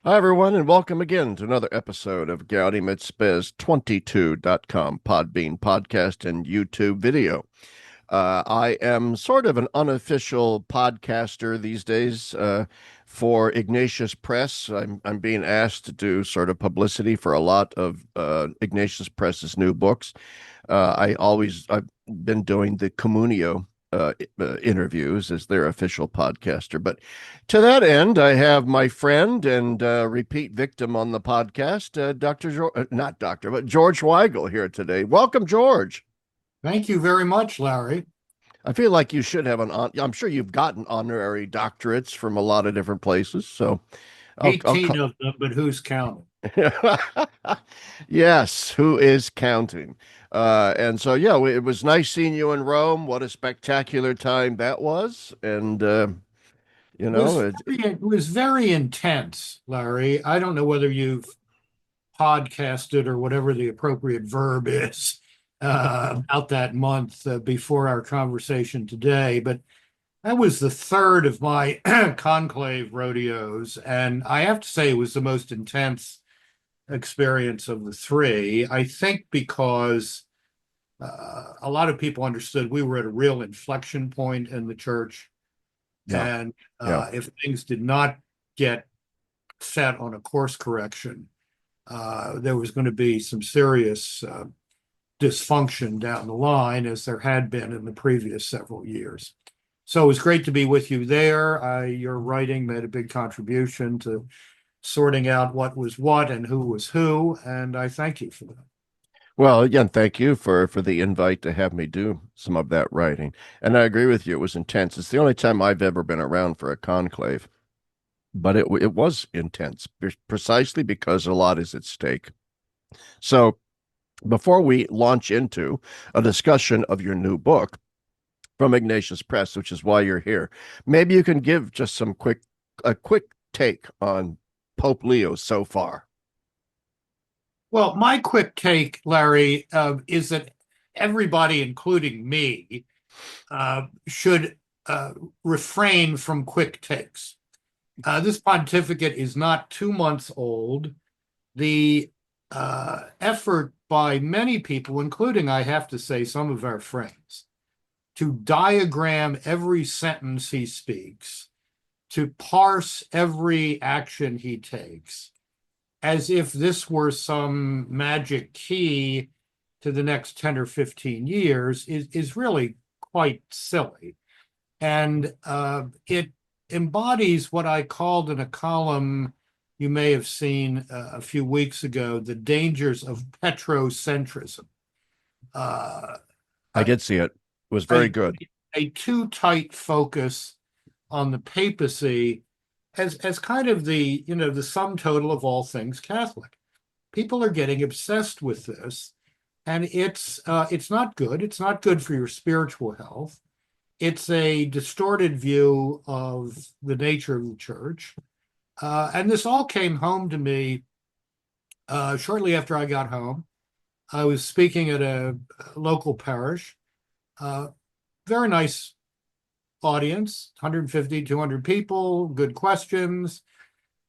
Hi, everyone, and welcome again to another episode of Gaudium et Spes 22.com Podbean podcast and YouTube video. I am sort of an unofficial podcaster these days for Ignatius Press. I'm being asked to do sort of publicity for a lot of Ignatius Press's new books. I've been doing the Communio interviews as their official podcaster. But to that end, I have my friend and repeat victim on the podcast, not Doctor, but George Weigel here today. Welcome, George. Thank you very much, Larry. I feel like you should have I'm sure you've gotten honorary doctorates from a lot of different places. So I'll 18 call. of them, but who's counting? Yes, who is counting? And so, yeah, it was nice seeing you in Rome. What a spectacular time that was. And, you know, It was very intense, Larry. I don't know whether you've podcasted or whatever the appropriate verb is out that month before our conversation today, but that was the third of my conclave rodeos, and I have to say it was the most intense experience of the three. I think because a lot of people understood we were at a real inflection point in the church. yeah, And yeah. if things did not get set on a course correction, there was going to be some serious dysfunction down the line, as there had been in the previous several years. So it was great to be with you there. Your writing made a big contribution to sorting out what was what and who was who, and I thank you for that. Well, again, thank you for the invite to have me do some of that writing. And I agree with you. It was intense. It's the only time I've ever been around for a conclave, but it was intense precisely because a lot is at stake. So before we launch into a discussion of your new book from Ignatius Press, which is why you're here, maybe you can give just a quick take on Pope Leo so far. Well, my quick take, Larry, is that everybody, including me, should refrain from quick takes. This pontificate is not 2 months old. The effort by many people, including, I have to say, some of our friends, to diagram every sentence he speaks, to parse every action he takes, as if this were some magic key to the next 10 or 15 years, is really quite silly. And it embodies what I called in a column you may have seen a few weeks ago, the dangers of petrocentrism. Uh, I did see it. It was very a, good. a too tight focus on the papacy as kind of the sum total of all things Catholic. People are getting obsessed with this, and it's not good. It's not good for your spiritual health. It's a distorted view of the nature of the church. And this all came home to me shortly after I got home. I was speaking at a local parish, uh, very nice audience, 150, 200 people, good questions.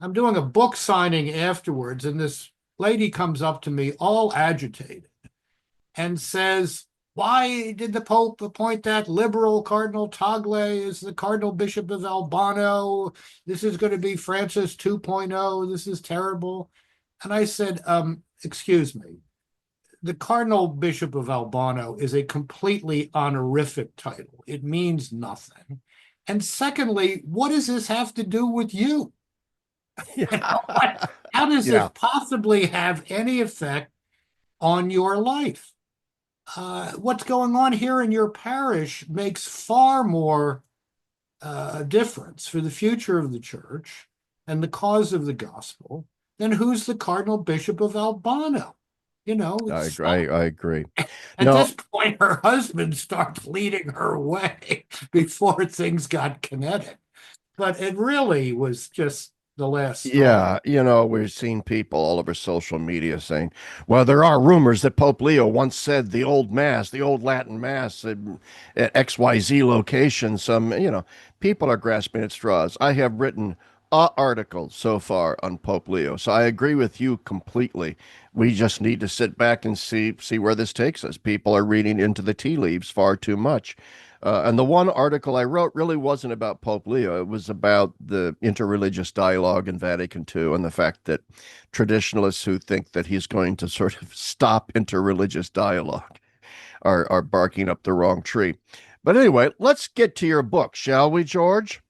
I'm doing a book signing afterwards, and this lady comes up to me all agitated and says, "Why did the Pope appoint that liberal Cardinal Tagle as the Cardinal Bishop of Albano? This is going to be Francis 2.0. This is terrible." And I said, excuse me, the Cardinal Bishop of Albano is a completely honorific title. It means nothing. And secondly, what does this have to do with you? How does this Yeah. possibly have any effect on your life? What's going on here in your parish makes far more difference for the future of the church and the cause of the gospel than who's the Cardinal Bishop of Albano. I It's agree. I agree. at No, this point, her husband starts leading her away before things got kinetic. But it really was just the last straw. yeah, we've seen people all over social media saying, well, there are rumors that Pope Leo once said the old Mass, the old Latin Mass at XYZ location. People are grasping at straws. I have written article so far on Pope Leo. So I agree with you completely. We just need to sit back and see where this takes us. People are reading into the tea leaves far too much. And the one article I wrote really wasn't about Pope Leo. It was about the interreligious dialogue in Vatican II and the fact that traditionalists who think that he's going to sort of stop interreligious dialogue are barking up the wrong tree. But anyway, let's get to your book, shall we, George?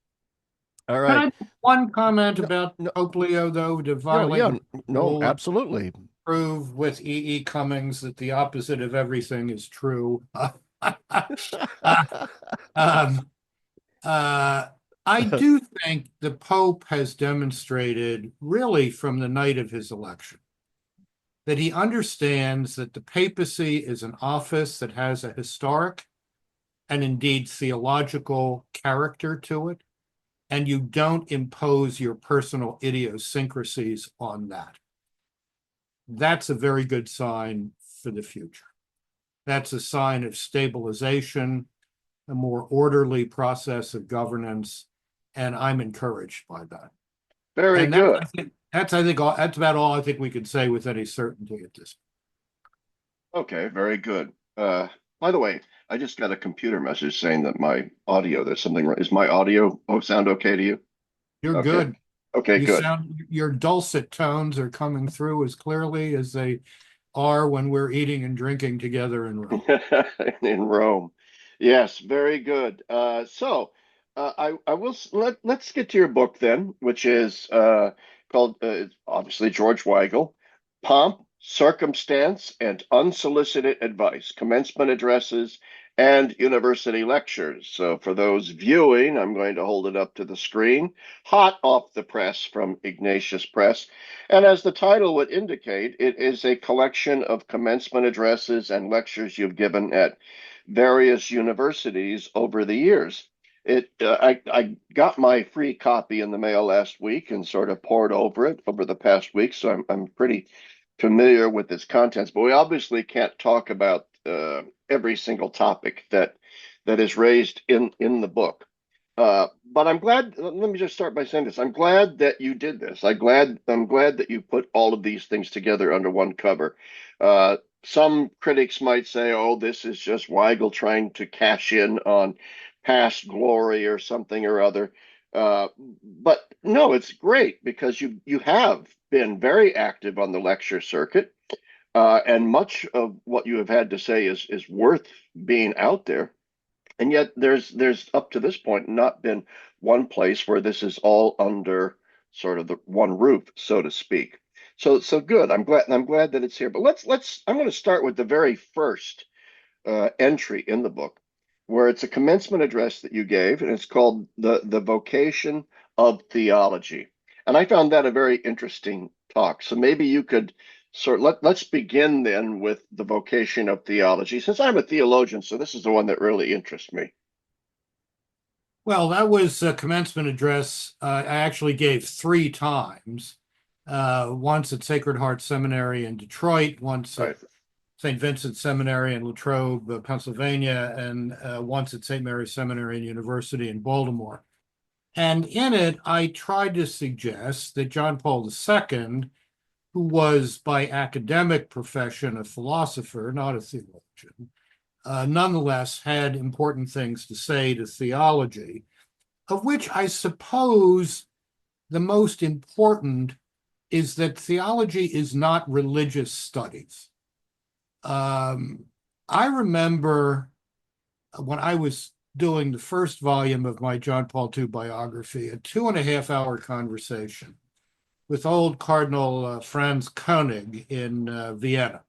All Can right. I make one comment No, about no, Pope Leo, though, to yeah, violate yeah, your no, rule and absolutely. prove with E. Cummings that the opposite of everything is true? um, uh, I do think the Pope has demonstrated, really from the night of his election, that he understands that the papacy is an office that has a historic and indeed theological character to it, and you don't impose your personal idiosyncrasies on that. That's a very good sign for the future. That's a sign of stabilization, a more orderly process of governance, and I'm encouraged by that. Very And that's, good. that's about all I think we could say with any certainty at this Okay, very good. By the way, I just got a computer message saying that my audio, there's something wrong. Is my audio sound okay to you? You're Okay. good. Okay, You good. sound, your dulcet tones are coming through as clearly as they are when we're eating and drinking together in Rome. In Rome. Yes, very good. I will let's get to your book then, which is called obviously George Weigel, Pomp, Circumstance, and Unsolicited Advice, Commencement Addresses, and University Lectures. So for those viewing, I'm going to hold it up to the screen, hot off the press from Ignatius Press. And as the title would indicate, it is a collection of commencement addresses and lectures you've given at various universities over the years. I got my free copy in the mail last week and sort of pored over it over the past week, so I'm pretty familiar with its contents. But we obviously can't talk about every single topic that is raised in the book. But I'm glad. Let me just start by saying this. I'm glad that you did this. I'm glad that you put all of these things together under one cover. Some critics might say, "Oh, this is just Weigel trying to cash in on past glory or something or other." But no, it's great because you have been very active on the lecture circuit, and much of what you have had to say is worth being out there. And yet there's up to this point not been one place where this is all under sort of the one roof, so to speak. So good. I'm glad that it's here. But let's I'm going to start with the very first entry in the book, where it's a commencement address that you gave, and it's called the Vocation of Theology. And I found that a very interesting talk. So maybe you could let's begin then with the vocation of theology, since I'm a theologian, so this is the one that really interests me. Well, that was a commencement address I actually gave three times. Once at Sacred Heart Seminary in Detroit, once at Right. St. Vincent Seminary in Latrobe, Pennsylvania, and once at St. Mary's Seminary and University in Baltimore. And in it, I tried to suggest that John Paul II, who was by academic profession a philosopher, not a theologian, nonetheless had important things to say to theology, of which I suppose the most important is that theology is not religious studies. I remember when I was doing the first volume of my John Paul II biography, a 2.5 hour conversation with old Cardinal Franz Koenig in Vienna,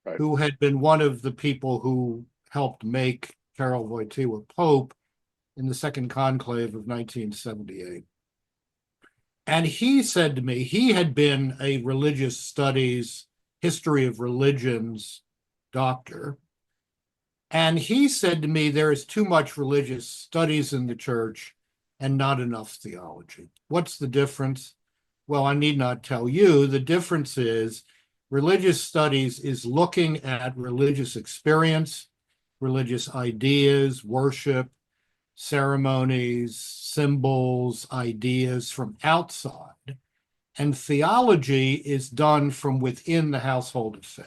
Right. who had been one of the people who helped make Karol Wojtyła Pope in the Second Conclave of 1978. And he said to me, he had been a religious studies, history of religions doctor. And he said to me, there is too much religious studies in the church and not enough theology. What's the difference? Well, I need not tell you. The difference is religious studies is looking at religious experience, religious ideas, worship, ceremonies, symbols, ideas from outside. And theology is done from within the household of faith.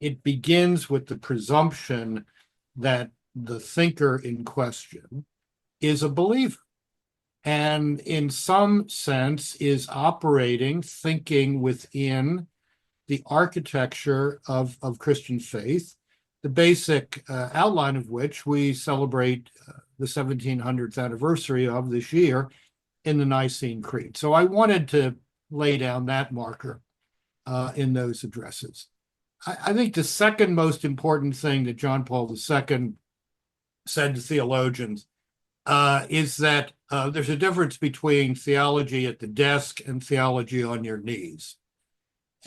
It begins with the presumption that the thinker in question is a believer, and in some sense is operating, thinking within the architecture of Christian faith, the basic outline of which we celebrate the 1700th anniversary of this year in the Nicene Creed. So I wanted to lay down that marker in those addresses. I think the second most important thing that John Paul II said to theologians is that there's a difference between theology at the desk and theology on your knees.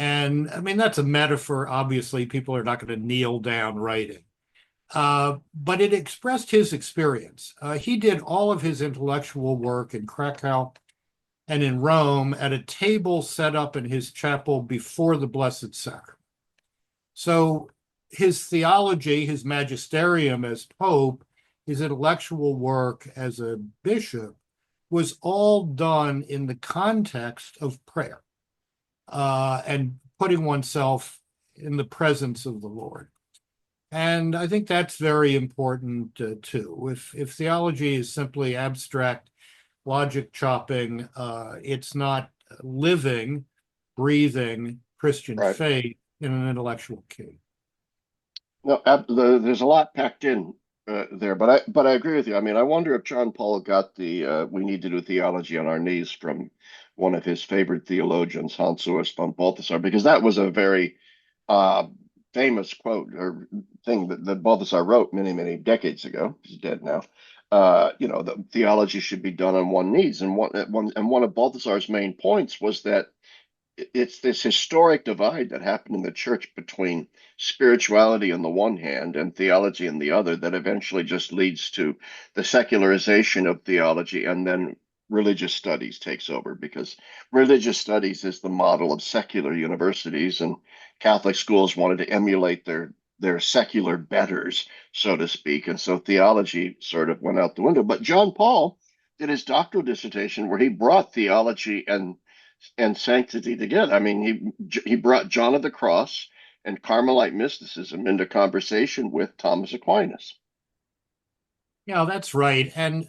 And I mean, that's a metaphor. Obviously, people are not going to kneel down writing. But it expressed his experience. He did all of his intellectual work in Krakow and in Rome at a table set up in his chapel before the Blessed Sacrament. So his theology, his magisterium as Pope, his intellectual work as a bishop was all done in the context of prayer and putting oneself in the presence of the Lord. And I think that's very important too. If theology is simply abstract logic chopping, it's not living, breathing Christian Right. faith in an intellectual key. No, there's a lot packed in there, but I agree with you. I mean, I wonder if John Paul got the "we need to do theology on our knees" from one of his favorite theologians, Hans Urs von Balthasar, because that was a very uh, famous quote or thing that Balthasar wrote many, many decades ago. He's dead now. The theology should be done on one knees, and one of Balthasar's main points was that it's this historic divide that happened in the church between spirituality on the one hand and theology on the other that eventually just leads to the secularization of theology, and then religious studies takes over because religious studies is the model of secular universities, and Catholic schools wanted to emulate their secular betters, so to speak, and so theology sort of went out the window. But John Paul did his doctoral dissertation where he brought theology and sanctity together. I mean, he brought John of the Cross and Carmelite mysticism into conversation with Thomas Aquinas. Yeah, that's right. And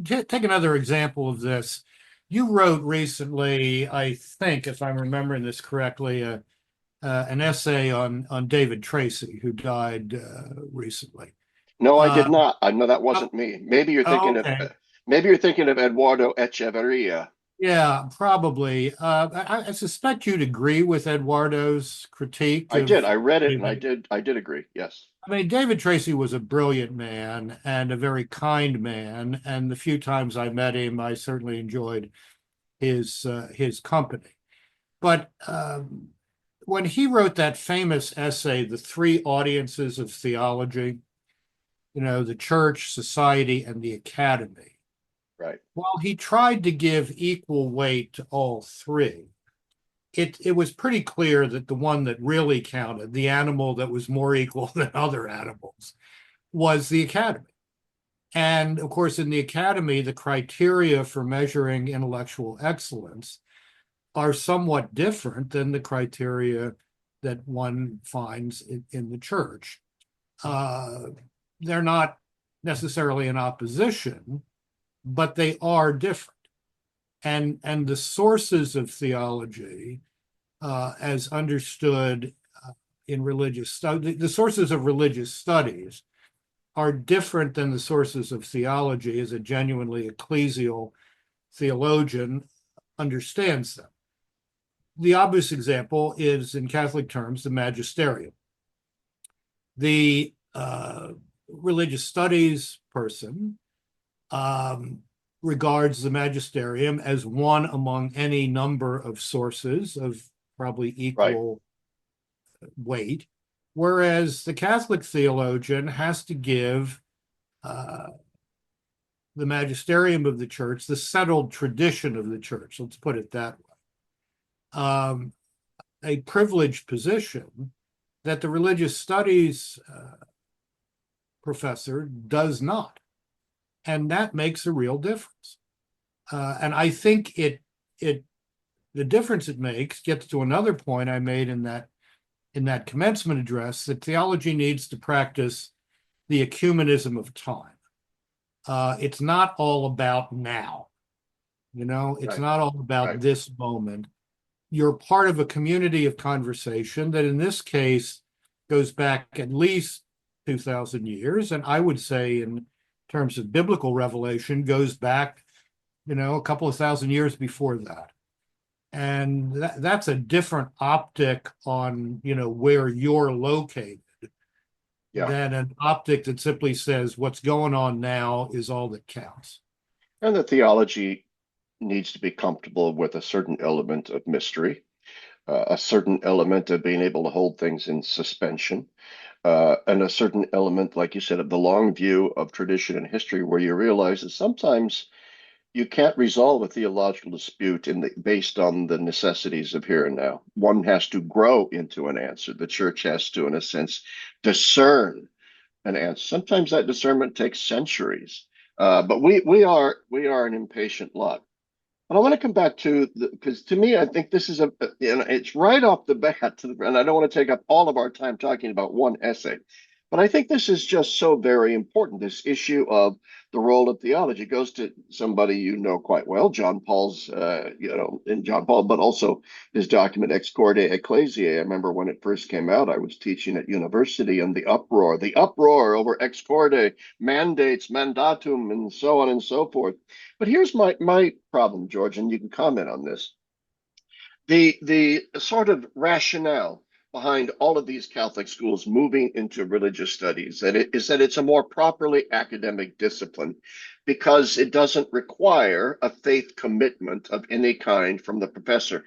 take another example of this. You wrote recently, I think, if I'm remembering this correctly, an essay on David Tracy, who died recently. No, I did Uh, not. I know that oh, wasn't me. okay. Maybe you're thinking of Eduardo Echeverria. Yeah, probably. I suspect you'd agree with Eduardo's critique I did. of I read it and David. I did agree. Yes. I mean, David Tracy was a brilliant man and a very kind man. And the few times I met him, I certainly enjoyed his company. But when he wrote that famous essay, The Three Audiences of Theology, the church, society, and the academy, Right. while he tried to give equal weight to all three, it was pretty clear that the one that really counted, the animal that was more equal than other animals, was the academy. And of course, in the academy, the criteria for measuring intellectual excellence are somewhat different than the criteria that one finds in the church. They're not necessarily in opposition, but they are different. And the sources of theology, as understood in religious study, the sources of religious studies are different than the sources of theology as a genuinely ecclesial theologian understands them. The obvious example is, in Catholic terms, the magisterium. The religious studies person regards the magisterium as one among any number of sources of probably Right. equal weight, whereas the Catholic theologian has to give the magisterium of the church, the settled tradition of the church, let's put it that way, a privileged position that the religious studies professor does not. And that makes a real difference. And I think the difference it makes gets to another point I made in that commencement address, that theology needs to practice the ecumenism of time. It's not all about now. It's Right. not all about Right. this moment. You're part of a community of conversation that in this case goes back at least 2,000 years. And I would say in terms of biblical revelation goes back, a couple of thousand years before that. And that's a different optic on, where you're located Yeah. than an optic that simply says what's going on now is all that counts. And the theology needs to be comfortable with a certain element of mystery, a certain element of being able to hold things in suspension, and a certain element, like you said, of the long view of tradition and history, where you realize that sometimes you can't resolve a theological dispute based on the necessities of here and now. One has to grow into an answer. The church has to, in a sense, discern an answer. Sometimes that discernment takes centuries. But we are an impatient lot. But I want to come back to because to me, I think this is it's right off the bat, and I don't want to take up all of our time talking about one essay, but I think this is just so very important. This issue of the role of theology goes to somebody you know quite well, John Paul's, in John Paul, but also his document Ex Corde Ecclesiae. I remember when it first came out, I was teaching at university, and the uproar over Ex Corde mandates, mandatum, and so on and so forth. But here's my problem, George, and you can comment on this. The sort of rationale behind all of these Catholic schools moving into religious studies is that it's a more properly academic discipline because it doesn't require a faith commitment of any kind from the professor.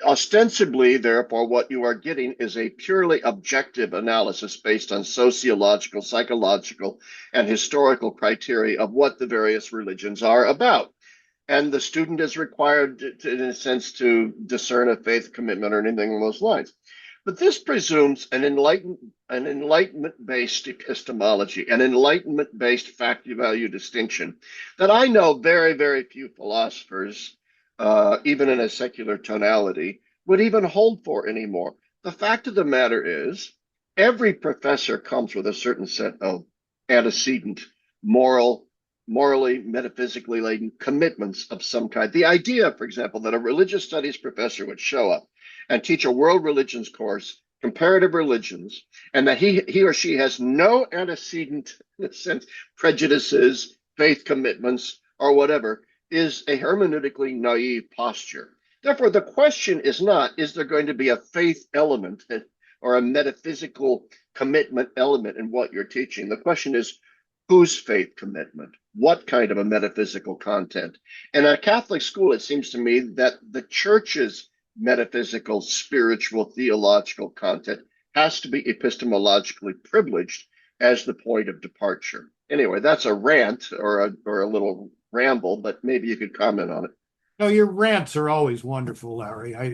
Ostensibly, therefore, what you are getting is a purely objective analysis based on sociological, psychological, and historical criteria of what the various religions are about. And the student is required in a sense, to discern a faith commitment or anything along those lines. But this presumes an enlightenment-based epistemology, an enlightenment-based fact-value distinction that I know very, very few philosophers, even in a secular tonality, would even hold for anymore. The fact of the matter is, every professor comes with a certain set of antecedent morally, metaphysically laden commitments of some kind. The idea, for example, that a religious studies professor would show up and teach a world religions course, comparative religions, and that he or she has no antecedent, in a sense, prejudices, faith commitments, or whatever, is a hermeneutically naive posture. Therefore, the question is not, is there going to be a faith element or a metaphysical commitment element in what you're teaching? The question is, whose faith commitment? What kind of a metaphysical content? In a Catholic school, it seems to me that the church's metaphysical, spiritual, theological content has to be epistemologically privileged as the point of departure. Anyway, that's a rant or a little ramble, but maybe you could comment on it. No, your rants are always wonderful, Larry. I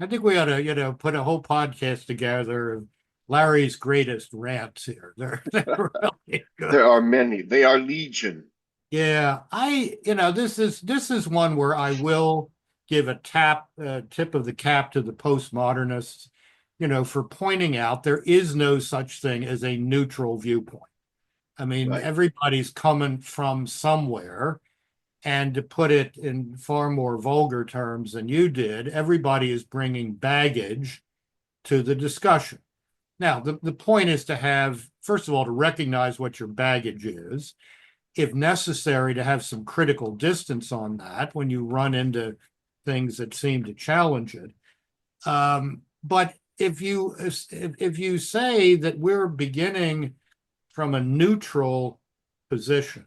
think we ought to, put a whole podcast together of Larry's greatest rants here. They're really good. There are many. They are legion. Yeah, this is one where I will give a tip of the cap to the postmodernists, for pointing out there is no such thing as a neutral viewpoint. I mean, Right. everybody's coming from somewhere, and to put it in far more vulgar terms than you did, everybody is bringing baggage to the discussion. Now, the point is to have, first of all, to recognize what your baggage is, if necessary, to have some critical distance on that when you run into things that seem to challenge it. But if you say that we're beginning from a neutral position,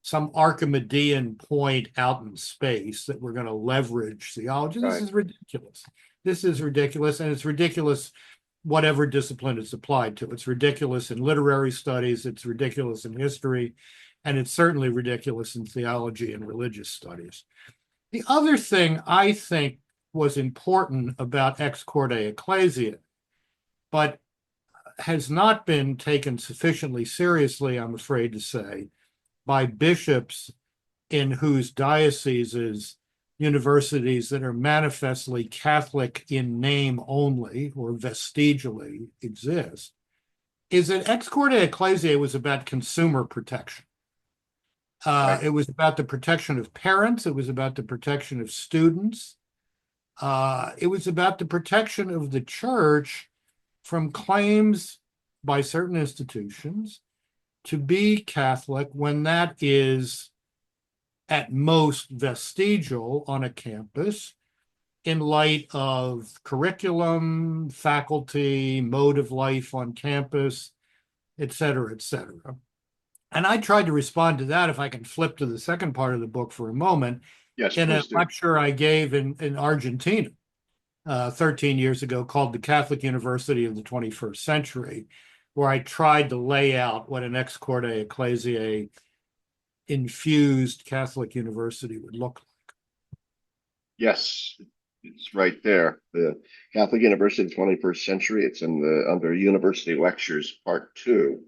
some Archimedean point out in space that we're going to leverage theology, this Right. is ridiculous. This is ridiculous, and it's ridiculous whatever discipline it's applied to. It's ridiculous in literary studies, it's ridiculous in history, and it's certainly ridiculous in theology and religious studies. The other thing I think was important about Ex Corde Ecclesiae, but has not been taken sufficiently seriously, I'm afraid to say, by bishops in whose dioceses universities that are manifestly Catholic in name only or vestigially exist, is that Ex Corde Ecclesiae was about consumer protection. Right. It was about the protection of parents. It was about the protection of students. It was about the protection of the church from claims by certain institutions to be Catholic when that is at most vestigial on a campus in light of curriculum, faculty, mode of life on campus, et cetera, et cetera. And I tried to respond to that, if I can flip to the second part of the book for a moment, Yes, in a please do. lecture I gave in Argentina 13 years ago called The Catholic University of the 21st Century, where I tried to lay out what an Ex Corde Ecclesiae infused Catholic university would look like. Yes, it's right there. The Catholic University of the 21st Century. It's in the under University Lectures Part 2.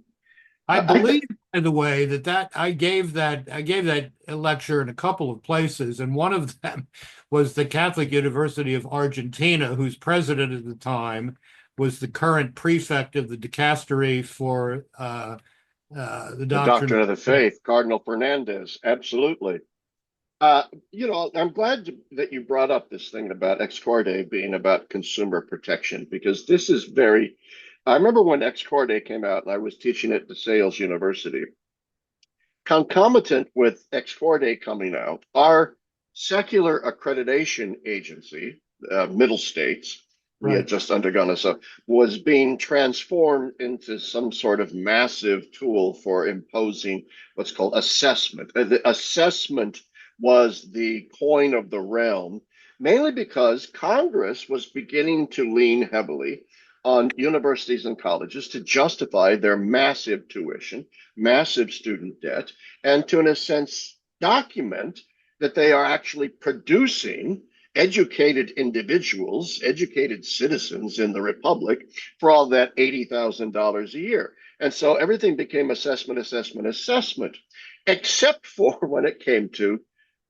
I I think believe, by the way, that I gave that lecture in a couple of places, and one of them was the Catholic University of Argentina, whose president at the time was the current prefect of the dicastery for the the doctrine doctrine of of the faith. faith, Cardinal Fernandez. Absolutely. I'm glad that you brought up this thing about Ex Corde being about consumer protection because this is very. I remember when Ex Corde came out, and I was teaching at DeSales University. Concomitant with Ex Corde coming out, our secular accreditation agency, Middle States, we had Right. just undergone so was being transformed into some sort of massive tool for imposing what's called assessment. The assessment was the coin of the realm, mainly because Congress was beginning to lean heavily on universities and colleges to justify their massive tuition, massive student debt, and to, in a sense, document that they are actually producing educated individuals, educated citizens in the Republic for all that $80,000 a year. And so everything became assessment, assessment, assessment, except for when it came to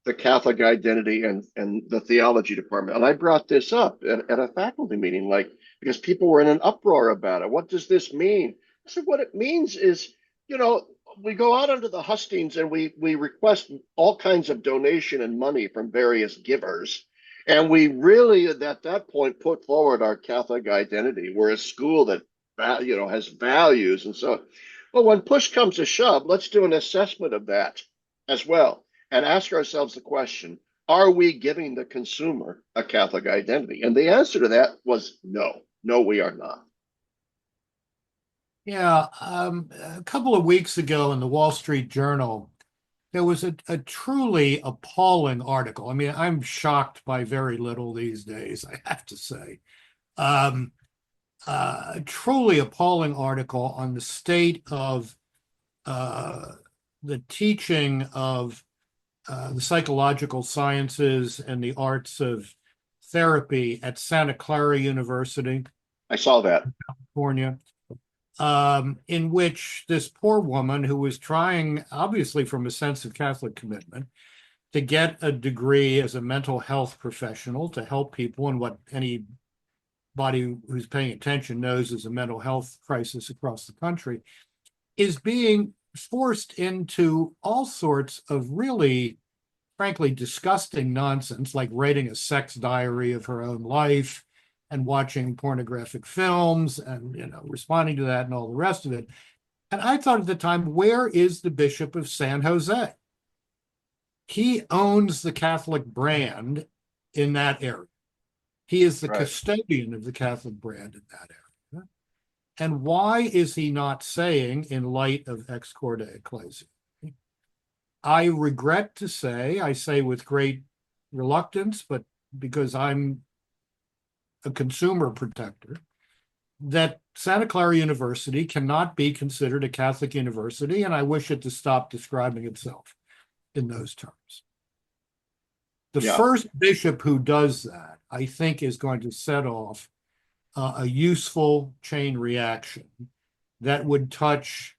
the Catholic identity and the theology department. And I brought this up at a faculty meeting, like, because people were in an uproar about it. What does this mean? I said, what it means is, you know, we go out under the hustings and we request all kinds of donation and money from various givers. And we really, at that point, put forward our Catholic identity. We're a school that, has values. And so, well, when push comes to shove, let's do an assessment of that as well and ask ourselves the question, are we giving the consumer a Catholic identity? And the answer to that was no. No, we are not. Yeah, a couple of weeks ago in the Wall Street Journal, there was a truly appalling article. I mean, I'm shocked by very little these days, I have to say. Um, a truly appalling article on the state of uh, the teaching of the psychological sciences and the arts of therapy at Santa Clara University, I saw that. California, in which this poor woman who was trying, obviously from a sense of Catholic commitment, to get a degree as a mental health professional to help people in what anybody who's paying attention knows is a mental health crisis across the country, is being forced into all sorts of really, frankly, disgusting nonsense, like writing a sex diary of her own life and watching pornographic films and, responding to that and all the rest of it. And I thought at the time, where is the Bishop of San Jose? He owns the Catholic brand in that area. He is the Right. custodian of the Catholic brand in that area. And why is he not saying, in light of Ex Corde Ecclesia? I regret to say, I say with great reluctance, but because I'm a consumer protector, that Santa Clara University cannot be considered a Catholic university, and I wish it to stop describing itself in those terms. The Yeah. first bishop who does that, I think, is going to set off a useful chain reaction that would touch,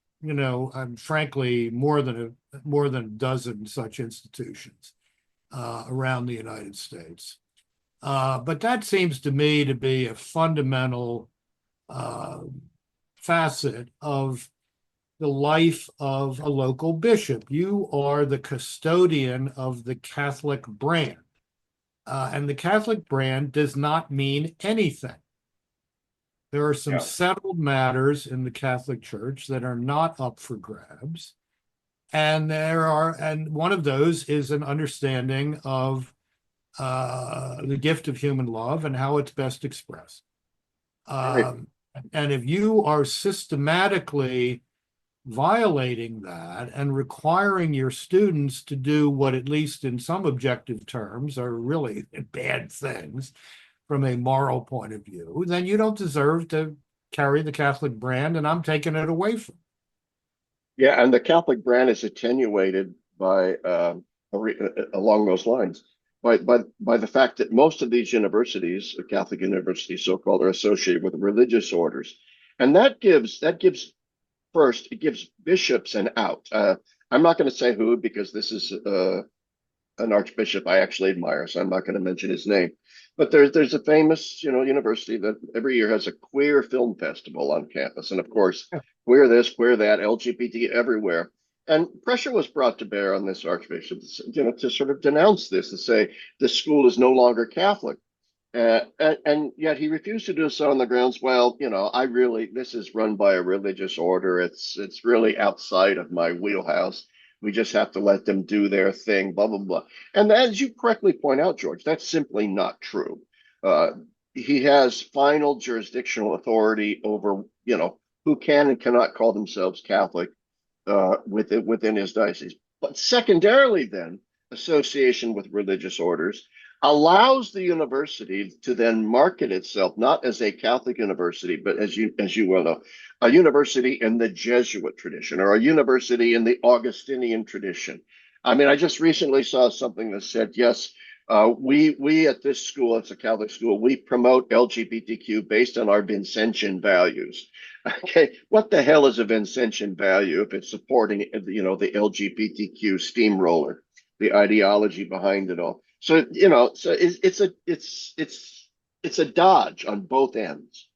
frankly, more than a dozen such institutions around the United States. But that seems to me to be a fundamental facet of the life of a local bishop. You are the custodian of the Catholic brand. And the Catholic brand does not mean anything. There are some Yeah. settled matters in the Catholic Church that are not up for grabs. And one of those is an understanding of the gift of human love and how it's best expressed. Right. And if you are systematically violating that and requiring your students to do what, at least in some objective terms, are really bad things from a moral point of view, then you don't deserve to carry the Catholic brand, and I'm taking it away from you. Yeah, and the Catholic brand is attenuated by along those lines by the fact that most of these universities, Catholic universities, so-called, are associated with religious orders, and that gives first it gives bishops an out. I'm not going to say who because this is an archbishop I actually admire, so I'm not going to mention his name. But there's a famous, university that every year has a queer film festival on campus, and of course, queer this, queer that, LGBT everywhere. And pressure was brought to bear on this archbishop, to sort of denounce this and say this school is no longer Catholic. And yet he refused to do so on the grounds, well, this is run by a religious order. It's really outside of my wheelhouse. We just have to let them do their thing, blah, blah, blah. And as you correctly point out, George, that's simply not true. Uh, he has final jurisdictional authority over, who can and cannot call themselves Catholic within his diocese. But secondarily, then, association with religious orders allows the university to then market itself not as a Catholic university, but as you well know, a university in the Jesuit tradition or a university in the Augustinian tradition. I mean, I just recently saw something that said, yes, we at this school, it's a Catholic school, we promote LGBTQ based on our Vincentian values. Okay, what the hell is a Vincentian value if it's supporting, the LGBTQ steamroller, the ideology behind it all? So, it's a dodge on both ends.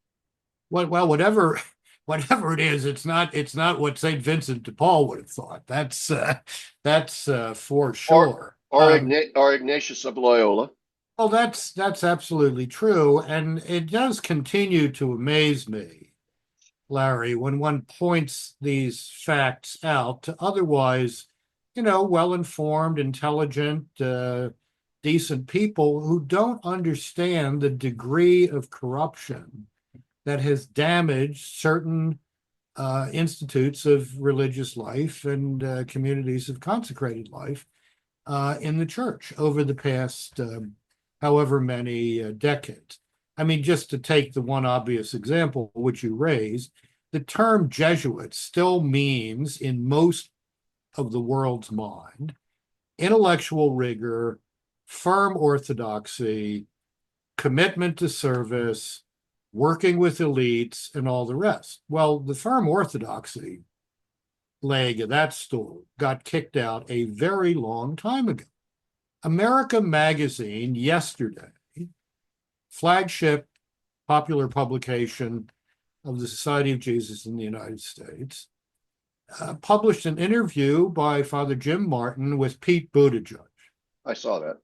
Well, whatever it is, it's not what Saint Vincent de Paul would have thought. That's for Or sure. or Ignatius of Loyola. Well, that's absolutely true, and it does continue to amaze me, Larry, when one points these facts out to otherwise, well-informed, intelligent, decent people who don't understand the degree of corruption that has damaged certain institutes of religious life and communities of consecrated life in the church over the past however many decades. I mean, just to take the one obvious example which you raised, the term Jesuit still means, in most of the world's mind, intellectual rigor, firm orthodoxy, commitment to service, working with elites, and all the rest. Well, the firm orthodoxy leg of that stool got kicked out a very long time ago. America Magazine yesterday, flagship popular publication of the Society of Jesus in the United States, published an interview by Father Jim Martin with Pete Buttigieg. I saw that.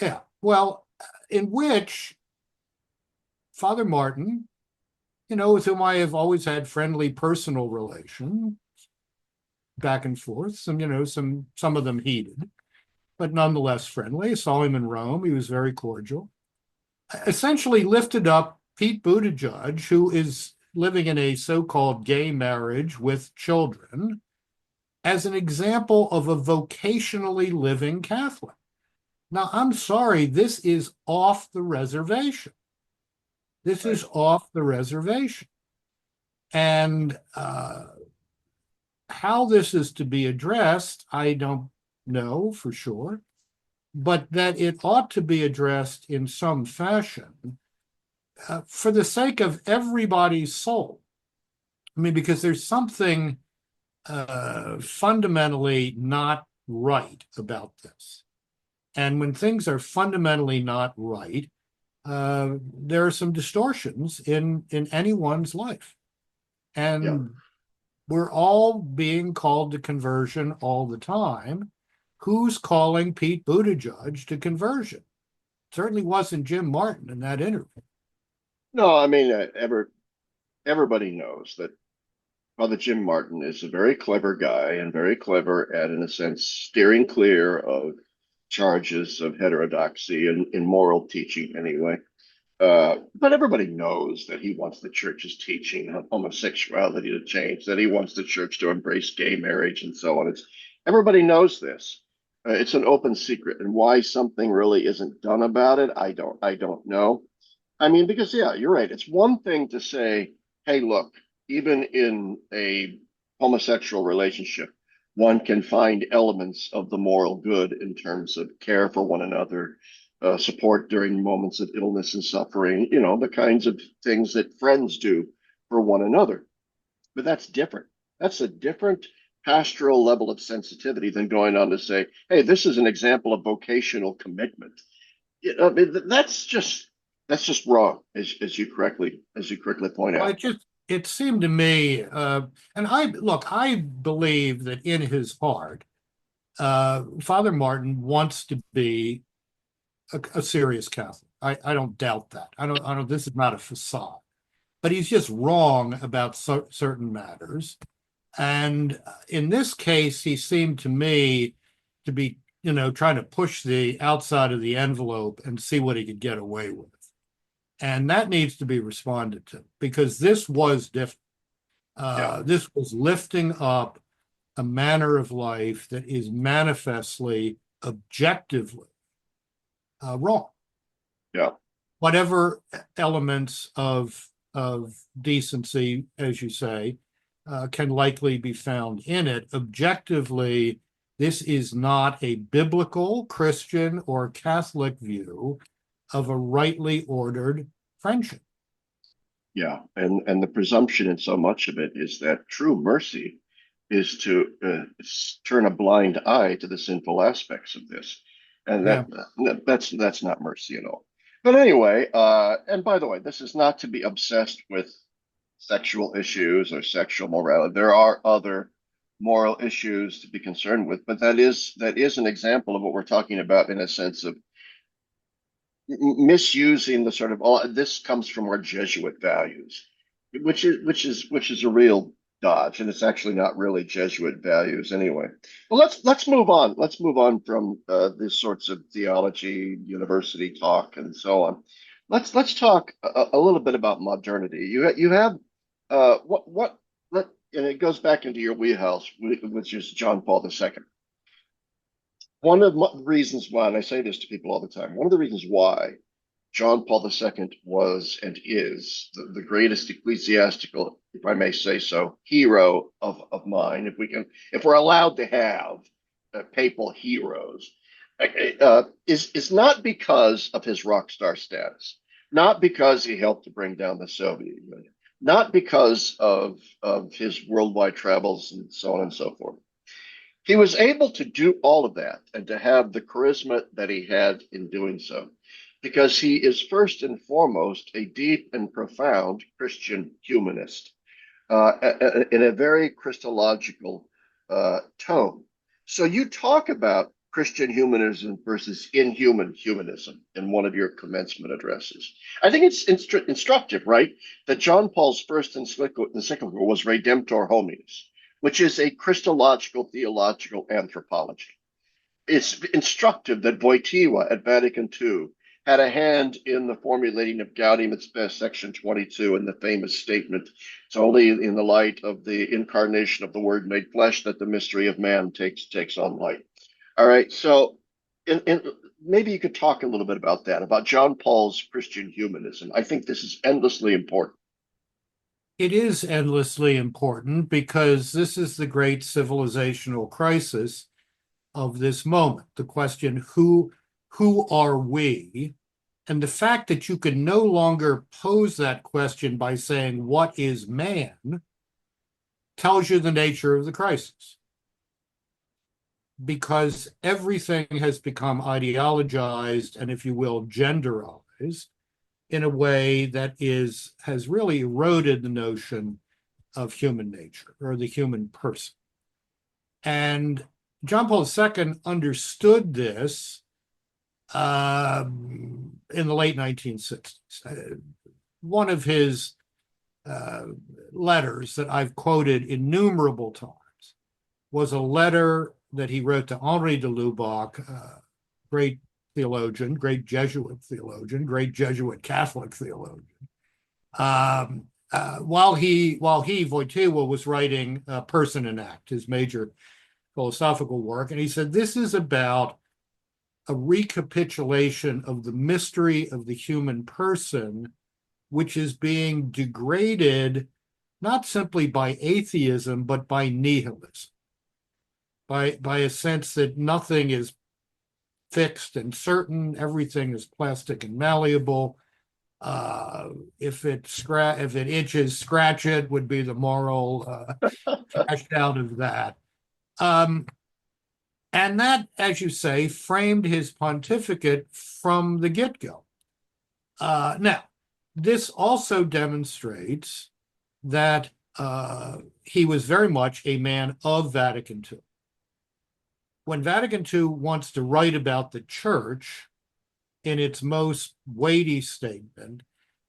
Yeah, well, in which Father Martin, with whom I have always had friendly personal relations, back and forth, some of them heated, but nonetheless friendly. I saw him in Rome. He was very cordial. Essentially lifted up Pete Buttigieg, who is living in a so-called gay marriage with children, as an example of a vocationally living Catholic. Now, I'm sorry, this is off the reservation. This is off the reservation. And how this is to be addressed, I don't know for sure, but that it ought to be addressed in some fashion for the sake of everybody's soul. I mean, because there's something fundamentally not right about this. And when things are fundamentally not right, there are some distortions in anyone's life. Yeah. And we're all being called to conversion all the time. Who's calling Pete Buttigieg to conversion? Certainly wasn't Jim Martin in that interview. No, I mean, everybody knows that Father Jim Martin is a very clever guy and very clever at, in a sense, steering clear of charges of heterodoxy and in moral teaching anyway. But everybody knows that he wants the church's teaching on homosexuality to change, that he wants the church to embrace gay marriage and so on. Everybody knows this. It's an open secret, and why something really isn't done about it, I don't know. I mean, because yeah, you're right. It's one thing to say, hey, look, even in a homosexual relationship, one can find elements of the moral good in terms of care for one another, support during moments of illness and suffering, the kinds of things that friends do for one another. But that's different. That's a different pastoral level of sensitivity than going on to say, hey, this is an example of vocational commitment. I mean, that's just wrong, as you correctly point Well, out. it seemed to me, and I believe that in his heart, Father Martin wants to be a serious Catholic. I don't doubt that. I don't. This is not a facade, but he's just wrong about certain matters. And in this case, he seemed to me to be, trying to push the outside of the envelope and see what he could get away with. And that needs to be responded to because this was different. Yeah, This was lifting up a manner of life that is manifestly, objectively wrong. yeah, Whatever elements of decency, as you say, can likely be found in it. Objectively, this is not a biblical, Christian, or Catholic view of a rightly ordered friendship. yeah. And the presumption in so much of it is that true mercy is to turn a blind eye to the sinful aspects of this, and Yeah. that's not mercy at all. But anyway, and by the way, this is not to be obsessed with sexual issues or sexual morality. There are other moral issues to be concerned with, but that is an example of what we're talking about in a sense of misusing the sort of all this comes from our Jesuit values, which is a real dodge, and it's actually not really Jesuit values anyway. Well, let's move on. Let's move on from these sorts of theology, university talk, and so on. Let's talk a little bit about modernity. You have what let and it goes back into your wheelhouse, which is John Paul II. One of the reasons why, and I say this to people all the time, one of the reasons why John Paul II was and is the greatest ecclesiastical, if I may say so, hero of mine, if we're allowed to have papal heroes, is not because of his rock star status, not because he helped to bring down the Soviet Union, not because of his worldwide travels and so on and so forth. He was able to do all of that and to have the charisma that he had in doing so because he is first and foremost a deep and profound Christian humanist in a very Christological tone. So you talk about Christian humanism versus inhuman humanism in one of your commencement addresses. I think it's instructive, right? That John Paul's first encyclical was Redemptor Hominis, which is a Christological theological anthropology. It's instructive that Wojtyła at Vatican II had a hand in the formulating of Gaudium et Spes, section 22, and the famous statement, it's only in the light of the incarnation of the Word made flesh that the mystery of man takes on light. All right, so maybe you could talk a little bit about that, about John Paul's Christian humanism. I think this is endlessly important. It is endlessly important because this is the great civilizational crisis of this moment. The question, who are we? And the fact that you can no longer pose that question by saying, what is man, tells you the nature of the crisis. Because everything has become ideologized and, if you will, genderized in a way that has really eroded the notion of human nature or the human person. And John Paul II understood this in the late 1960s. One of his letters that I've quoted innumerable times was a letter that he wrote to Henri de Lubac, great theologian, great Jesuit theologian, great Jesuit Catholic theologian. While Wojtyła, was writing Person and Act, his major philosophical work, and he said, this is about a recapitulation of the mystery of the human person, which is being degraded not simply by atheism, but by nihilism, by a sense that nothing is fixed and certain, everything is plastic and malleable. If it itches, scratch it would be the moral cashed out of that. And that, as you say, framed his pontificate from the get-go. Now, this also demonstrates that he was very much a man of Vatican II. When Vatican II wants to write about the church in its most weighty statement,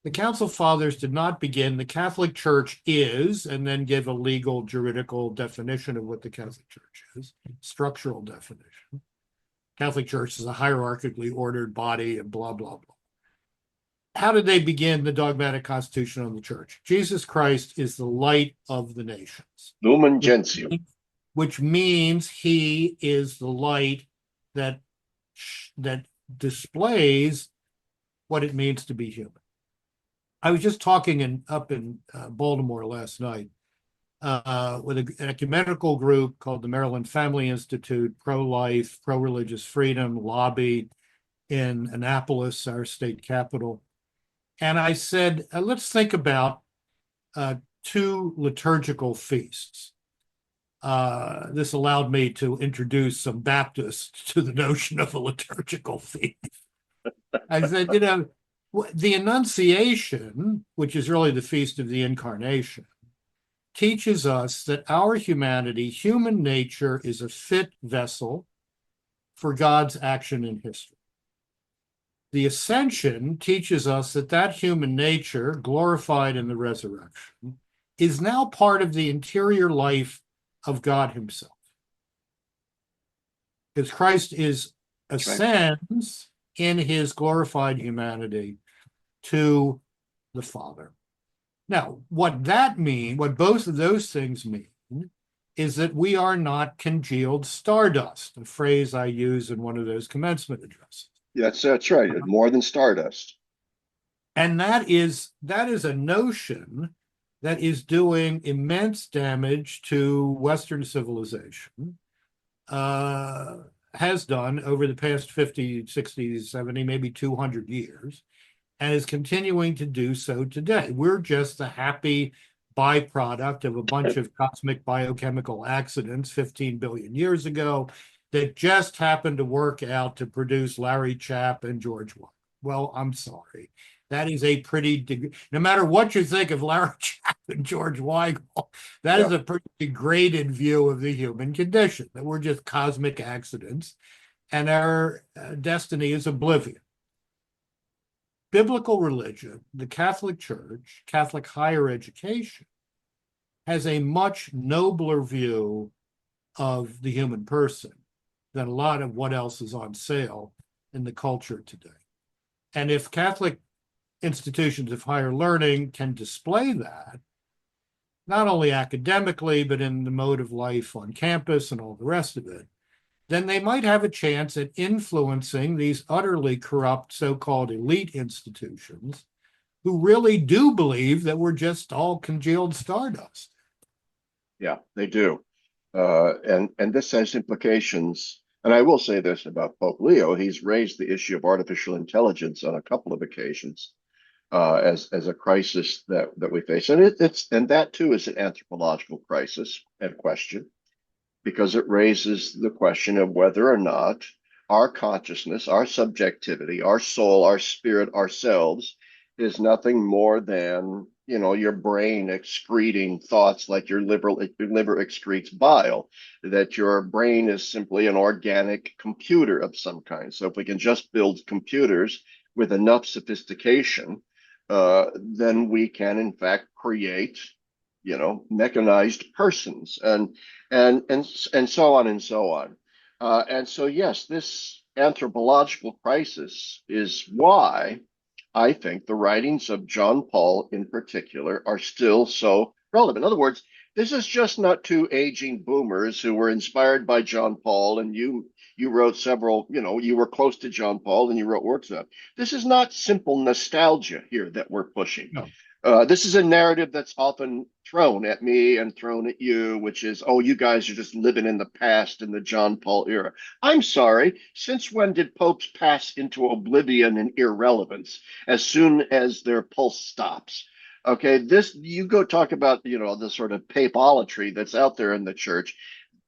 the Council Fathers did not begin, the Catholic Church is, and then give a legal, juridical definition of what the Catholic Church is, structural definition. Catholic Church is a hierarchically ordered body and blah, blah, blah. How did they begin the dogmatic constitution on the church? Jesus Christ is the light of the nations. Lumen Gentium. Which means he is the light that displays what it means to be human. I was just talking up in Baltimore last night with an ecumenical group called the Maryland Family Institute, pro-life, pro-religious freedom lobby in Annapolis, our state capital. And I said, let's think about two liturgical feasts. This allowed me to introduce some Baptists to the notion of a liturgical feast. I said, the Annunciation, which is really the Feast of the Incarnation, teaches us that our humanity, human nature, is a fit vessel for God's action in history. The Ascension teaches us that that human nature, glorified in the resurrection, is now part of the interior life of God himself. Because Christ ascends in his glorified humanity to the Father. Now, what both of those things mean, is that we are not congealed stardust, a phrase I use in one of those commencement addresses. Yes, that's right. More than stardust. And that is a notion that is doing immense damage to Western civilization, has done over the past 50, 60, 70, maybe 200 years, and is continuing to do so today. We're just the happy byproduct of a bunch of cosmic biochemical accidents 15 billion years ago that just happened to work out to produce Larry Chapp and George Weigel. Well, I'm sorry. That is a pretty, no matter what you think of Larry Chapp and George Weigel, that is a pretty degraded view of the human condition, that we're just cosmic accidents and our destiny is oblivion. Biblical religion, the Catholic Church, Catholic higher education, has a much nobler view of the human person than a lot of what else is on sale in the culture today. And if Catholic institutions of higher learning can display that, not only academically, but in the mode of life on campus and all the rest of it, then they might have a chance at influencing these utterly corrupt so-called elite institutions who really do believe that we're just all congealed stardust. Yeah, they do. And this has implications And I will say this about Pope Leo: he's raised the issue of artificial intelligence on a couple of occasions as a crisis that we face, and and that too is an anthropological crisis and question, because it raises the question of whether or not our consciousness, our subjectivity, our soul, our spirit, ourselves is nothing more than, your brain excreting thoughts like your liver excretes bile, that your brain is simply an organic computer of some kind. So if we can just build computers with enough sophistication, then we can in fact create, mechanized persons. And so on and so on. And so, yes, this anthropological crisis is why I think the writings of John Paul in particular are still so relevant. In other words, this is just not two aging boomers who were inspired by John Paul, and you wrote several, you were close to John Paul and you wrote works about. This is not simple nostalgia here that we're pushing. No. This is a narrative that's often thrown at me and thrown at you, which is, oh, you guys are just living in the past in the John Paul era. I'm sorry. Since when did popes pass into oblivion and irrelevance as soon as their pulse stops? Okay, this you go talk about, the sort of papalatry that's out there in the church.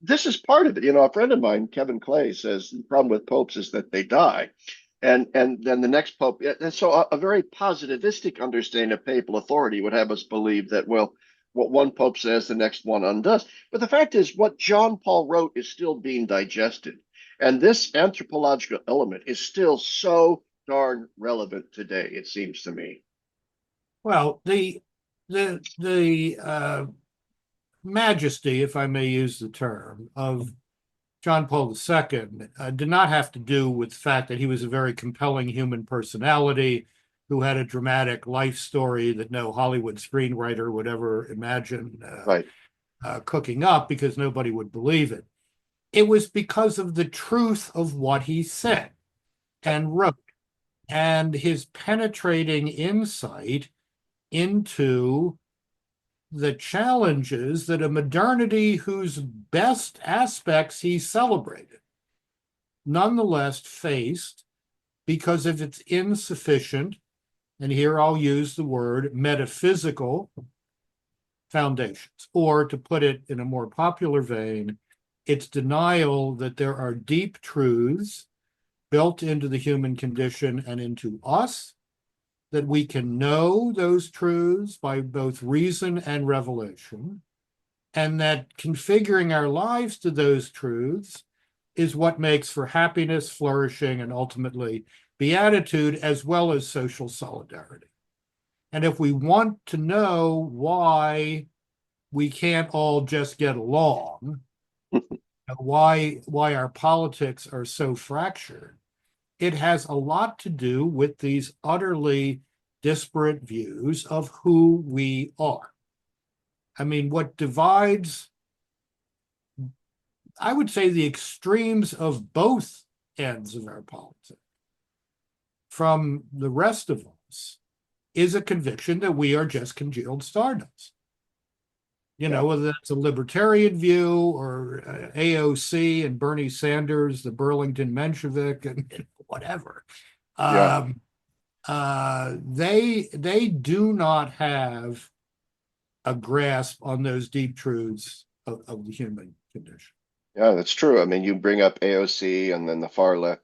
This is part of it. A friend of mine, Kevin Clay, says the problem with popes is that they die. And then the next pope, and so a very positivistic understanding of papal authority would have us believe that, well, what one pope says, the next one undoes. But the fact is, what John Paul wrote is still being digested. And this anthropological element is still so darn relevant today, it seems to me. Well, the majesty, if I may use the term, of John Paul II did not have to do with the fact that he was a very compelling human personality who had a dramatic life story that no Hollywood screenwriter would ever imagine Right. cooking up, because nobody would believe it. It was because of the truth of what he said and wrote, and his penetrating insight into the challenges that a modernity whose best aspects he celebrated nonetheless faced because of its insufficient, and here I'll use the word, metaphysical foundations, or to put it in a more popular vein, its denial that there are deep truths built into the human condition and into us, that we can know those truths by both reason and revelation, and that configuring our lives to those truths is what makes for happiness, flourishing, and ultimately beatitude, as well as social solidarity. And if we want to know why we can't all just get along, why our politics are so fractured, it has a lot to do with these utterly disparate views of who we are. I mean, what divides, I would say, the extremes of both ends of our politics from the rest of us is a conviction that we are just congealed stardust. Whether that's a libertarian view or AOC and Bernie Sanders, the Burlington Menshevik, and whatever. Yeah. They do not have a grasp on those deep truths of the human condition. Yeah, that's true. I mean, you bring up AOC and then the far left.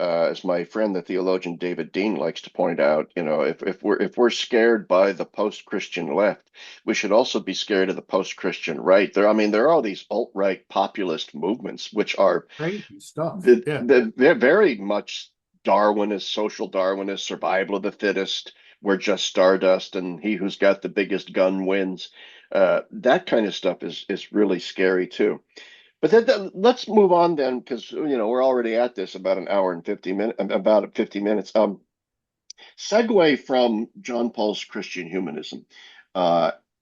As my friend, the theologian David Dean likes to point out, if we're scared by the post-Christian left, we should also be scared of the post-Christian right. There are all these alt-right populist movements, which are crazy stuff. they're very much Darwinist, social Darwinist, survival of the fittest. We're just stardust, and he who's got the biggest gun wins. That kind of stuff is really scary too. But let's move on then, because we're already at this about an hour and 50 minutes, about 50 minutes. Segue from John Paul's Christian humanism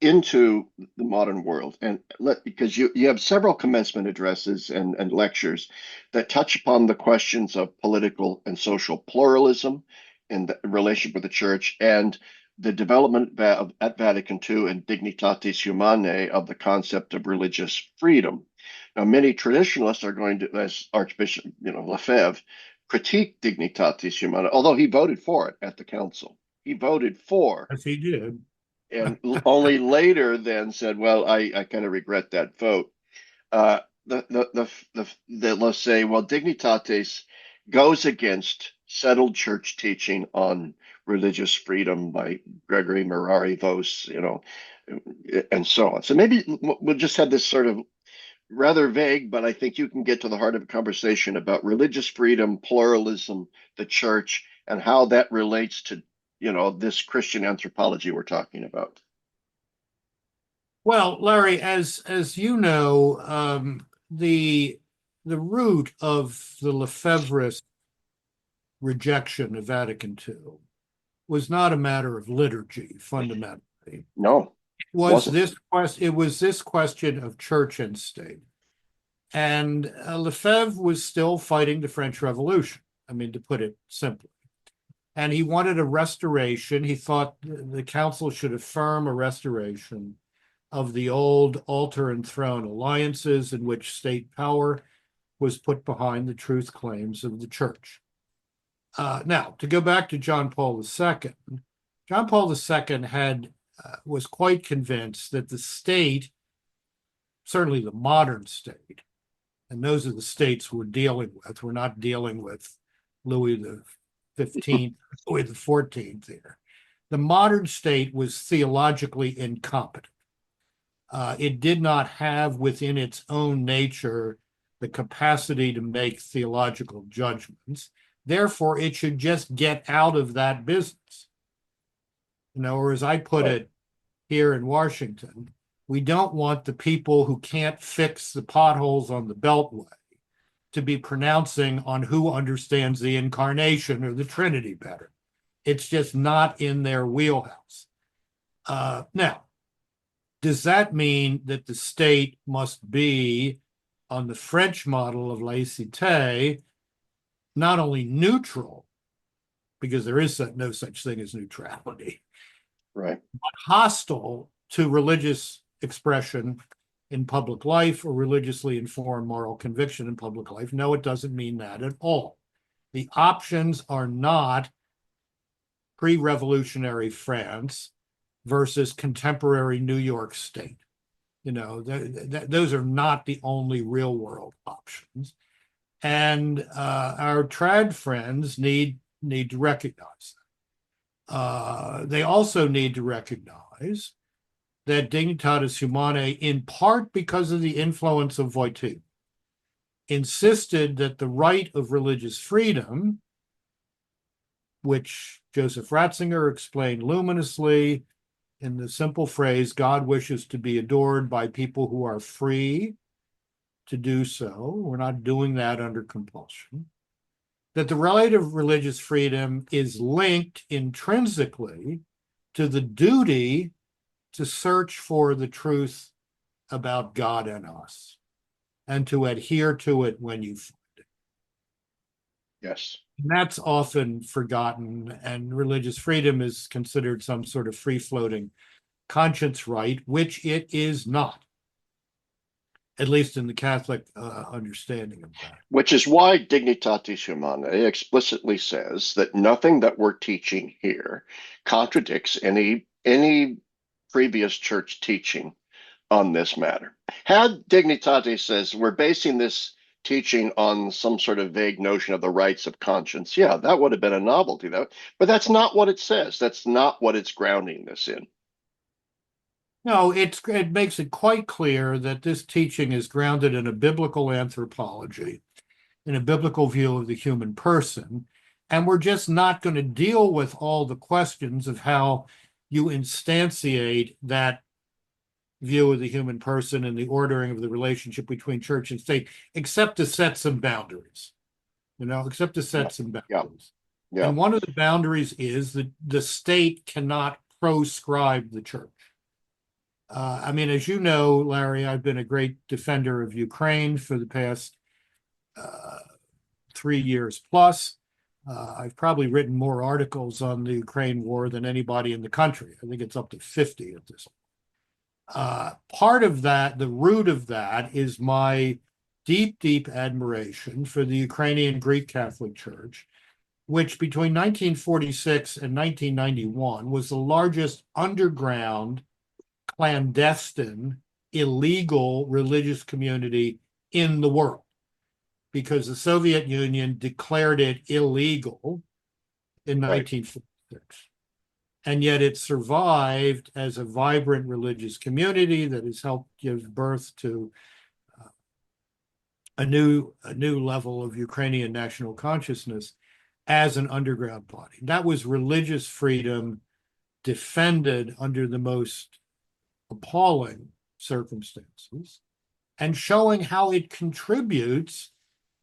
into the modern world, and because you have several commencement addresses and lectures that touch upon the questions of political and social pluralism in the relationship with the church, and the development at Vatican II and Dignitatis Humanae of the concept of religious freedom. Now, many traditionalists are going to, as Archbishop, Lefebvre, critique Dignitatis Humanae, although he voted for it at the council. He voted for, As he did. and only later then said, "Well, I kind of regret that vote." Uh, let's say, well, Dignitatis goes against settled church teaching on religious freedom by Gregory Morari Vos, and so on. So maybe we'll just have this sort of rather vague, but I think you can get to the heart of a conversation about religious freedom, pluralism, the church, and how that relates to, this Christian anthropology we're talking about. Well, Larry, as you know, the root of the Lefebvre's rejection of Vatican II was not a matter of liturgy, fundamentally. No, wasn't. It was this question of church and state. And Lefebvre was still fighting the French Revolution, I mean, to put it simply. And he wanted a restoration. He thought the council should affirm a restoration of the old altar and throne alliances in which state power was put behind the truth claims of the church. Now, to go back to John Paul II, John Paul II was quite convinced that the state, certainly the modern state, and those are the states we're dealing with. We're not dealing with Louis the 15th, Louis the 14th here. The modern state was theologically incompetent. It did not have within its own nature the capacity to make theological judgments. Therefore, it should just get out of that business. Or as I put it here in Washington, we don't want the people who can't fix the potholes on the Beltway to be pronouncing on who understands the incarnation or the Trinity better. It's just not in their wheelhouse. Now, does that mean that the state must be, on the French model of laïcité, not only neutral, because there is no such thing as neutrality, right, but hostile to religious expression in public life or religiously informed moral conviction in public life? No, it doesn't mean that at all. The options are not pre-revolutionary France versus contemporary New York State. Those are not the only real world options. And our trad friends need to recognize that. They also need to recognize that Dignitatis Humanae, in part because of the influence of Voitu, insisted that the right of religious freedom, which Joseph Ratzinger explained luminously in the simple phrase, God wishes to be adored by people who are free to do so. We're not doing that under compulsion. That the right of religious freedom is linked intrinsically to the duty to search for the truth about God and us and to adhere to it when you find it. Yes. And that's often forgotten, and religious freedom is considered some sort of free-floating conscience right, which it is not, at least in the Catholic understanding of that. Which is why Dignitatis Humanae explicitly says that nothing that we're teaching here contradicts any previous church teaching on this matter. Had Dignitatis says we're basing this teaching on some sort of vague notion of the rights of conscience, yeah, that would have been a novelty, though. But that's not what it says. That's not what it's grounding this in. No, it makes it quite clear that this teaching is grounded in a biblical anthropology, in a biblical view of the human person, and we're just not going to deal with all the questions of how you instantiate that view of the human person and the ordering of the relationship between church and state, except to set some boundaries, except to set some boundaries. Yeah. And one of the boundaries is that the state cannot proscribe the church. As you know, Larry, I've been a great defender of Ukraine for the past 3 years plus. I've probably written more articles on the Ukraine war than anybody in the country. I think it's up to 50 at this point. Part of that, the root of that, is my deep, deep admiration for the Ukrainian Greek Catholic Church, which between 1946 and 1991 was the largest underground, clandestine, illegal religious community in the world, because the Soviet Union declared it illegal in Right. 1946. And yet it survived as a vibrant religious community that has helped give birth to a new level of Ukrainian national consciousness as an underground body. That was religious freedom defended under the most appalling circumstances, and showing how it contributes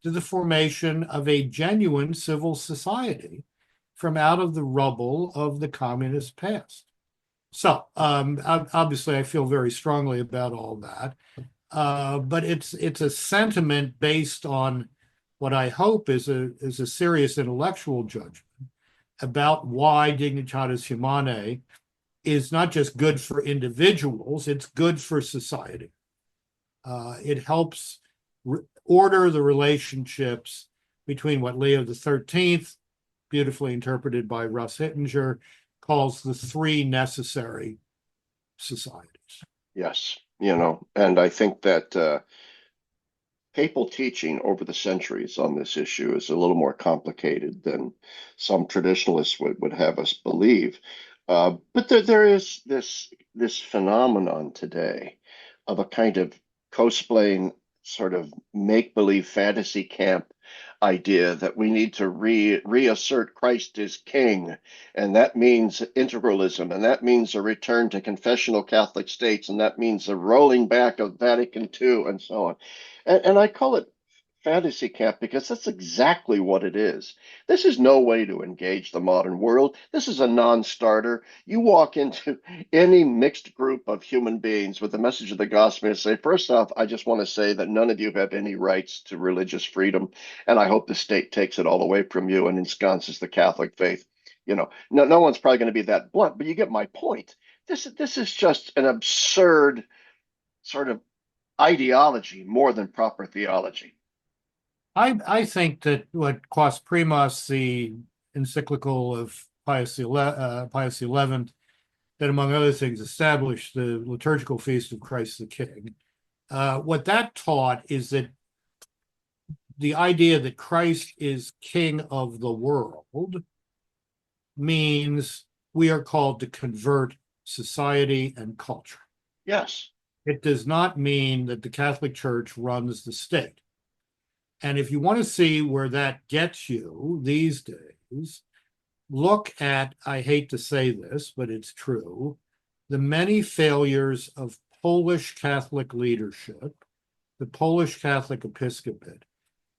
to the formation of a genuine civil society from out of the rubble of the communist past. So obviously, I feel very strongly about all that, but it's a sentiment based on what I hope is a serious intellectual judgment about why Dignitatis Humanae is not just good for individuals, it's good for society. It helps order the relationships between what Leo XIII, beautifully interpreted by Russ Hittinger, calls the three necessary societies. Yes, and I think that papal teaching over the centuries on this issue is a little more complicated than some traditionalists would have us believe. But there is this phenomenon today of a kind of cosplaying, sort of make-believe fantasy camp idea that we need to reassert Christ as king, and that means integralism, and that means a return to confessional Catholic states, and that means a rolling back of Vatican II, and so on. And I call it fantasy camp because that's exactly what it is. This is no way to engage the modern world. This is a non-starter. You walk into any mixed group of human beings with the message of the gospel and say, first off, I just want to say that none of you have any rights to religious freedom, and I hope the state takes it all away from you and ensconces the Catholic faith. No one's probably going to be that blunt, but you get my point. This is just an absurd sort of ideology more than proper theology. I think that what Quas Primas, the encyclical of Pius XI, that among other things established the liturgical feast of Christ the King, what that taught is that the idea that Christ is king of the world means we are called to convert society and culture. Yes. It does not mean that the Catholic Church runs the state. And if you want to see where that gets you these days, look at, I hate to say this, but it's true, the many failures of Polish Catholic leadership, the Polish Catholic episcopate,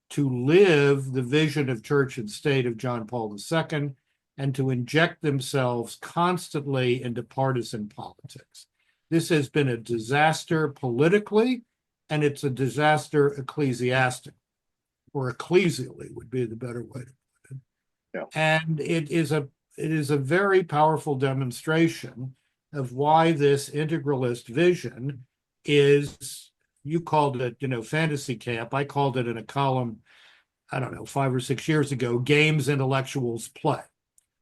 to live the vision of church and state of John Paul II and to inject themselves constantly into partisan politics. This has been a disaster politically, and it's a disaster ecclesiastically, or ecclesially would be the better way to put it. Yeah. And it is a very powerful demonstration of why this integralist vision is, you called it, fantasy camp. I called it in a column, I don't know, 5 or 6 years ago, games intellectuals play.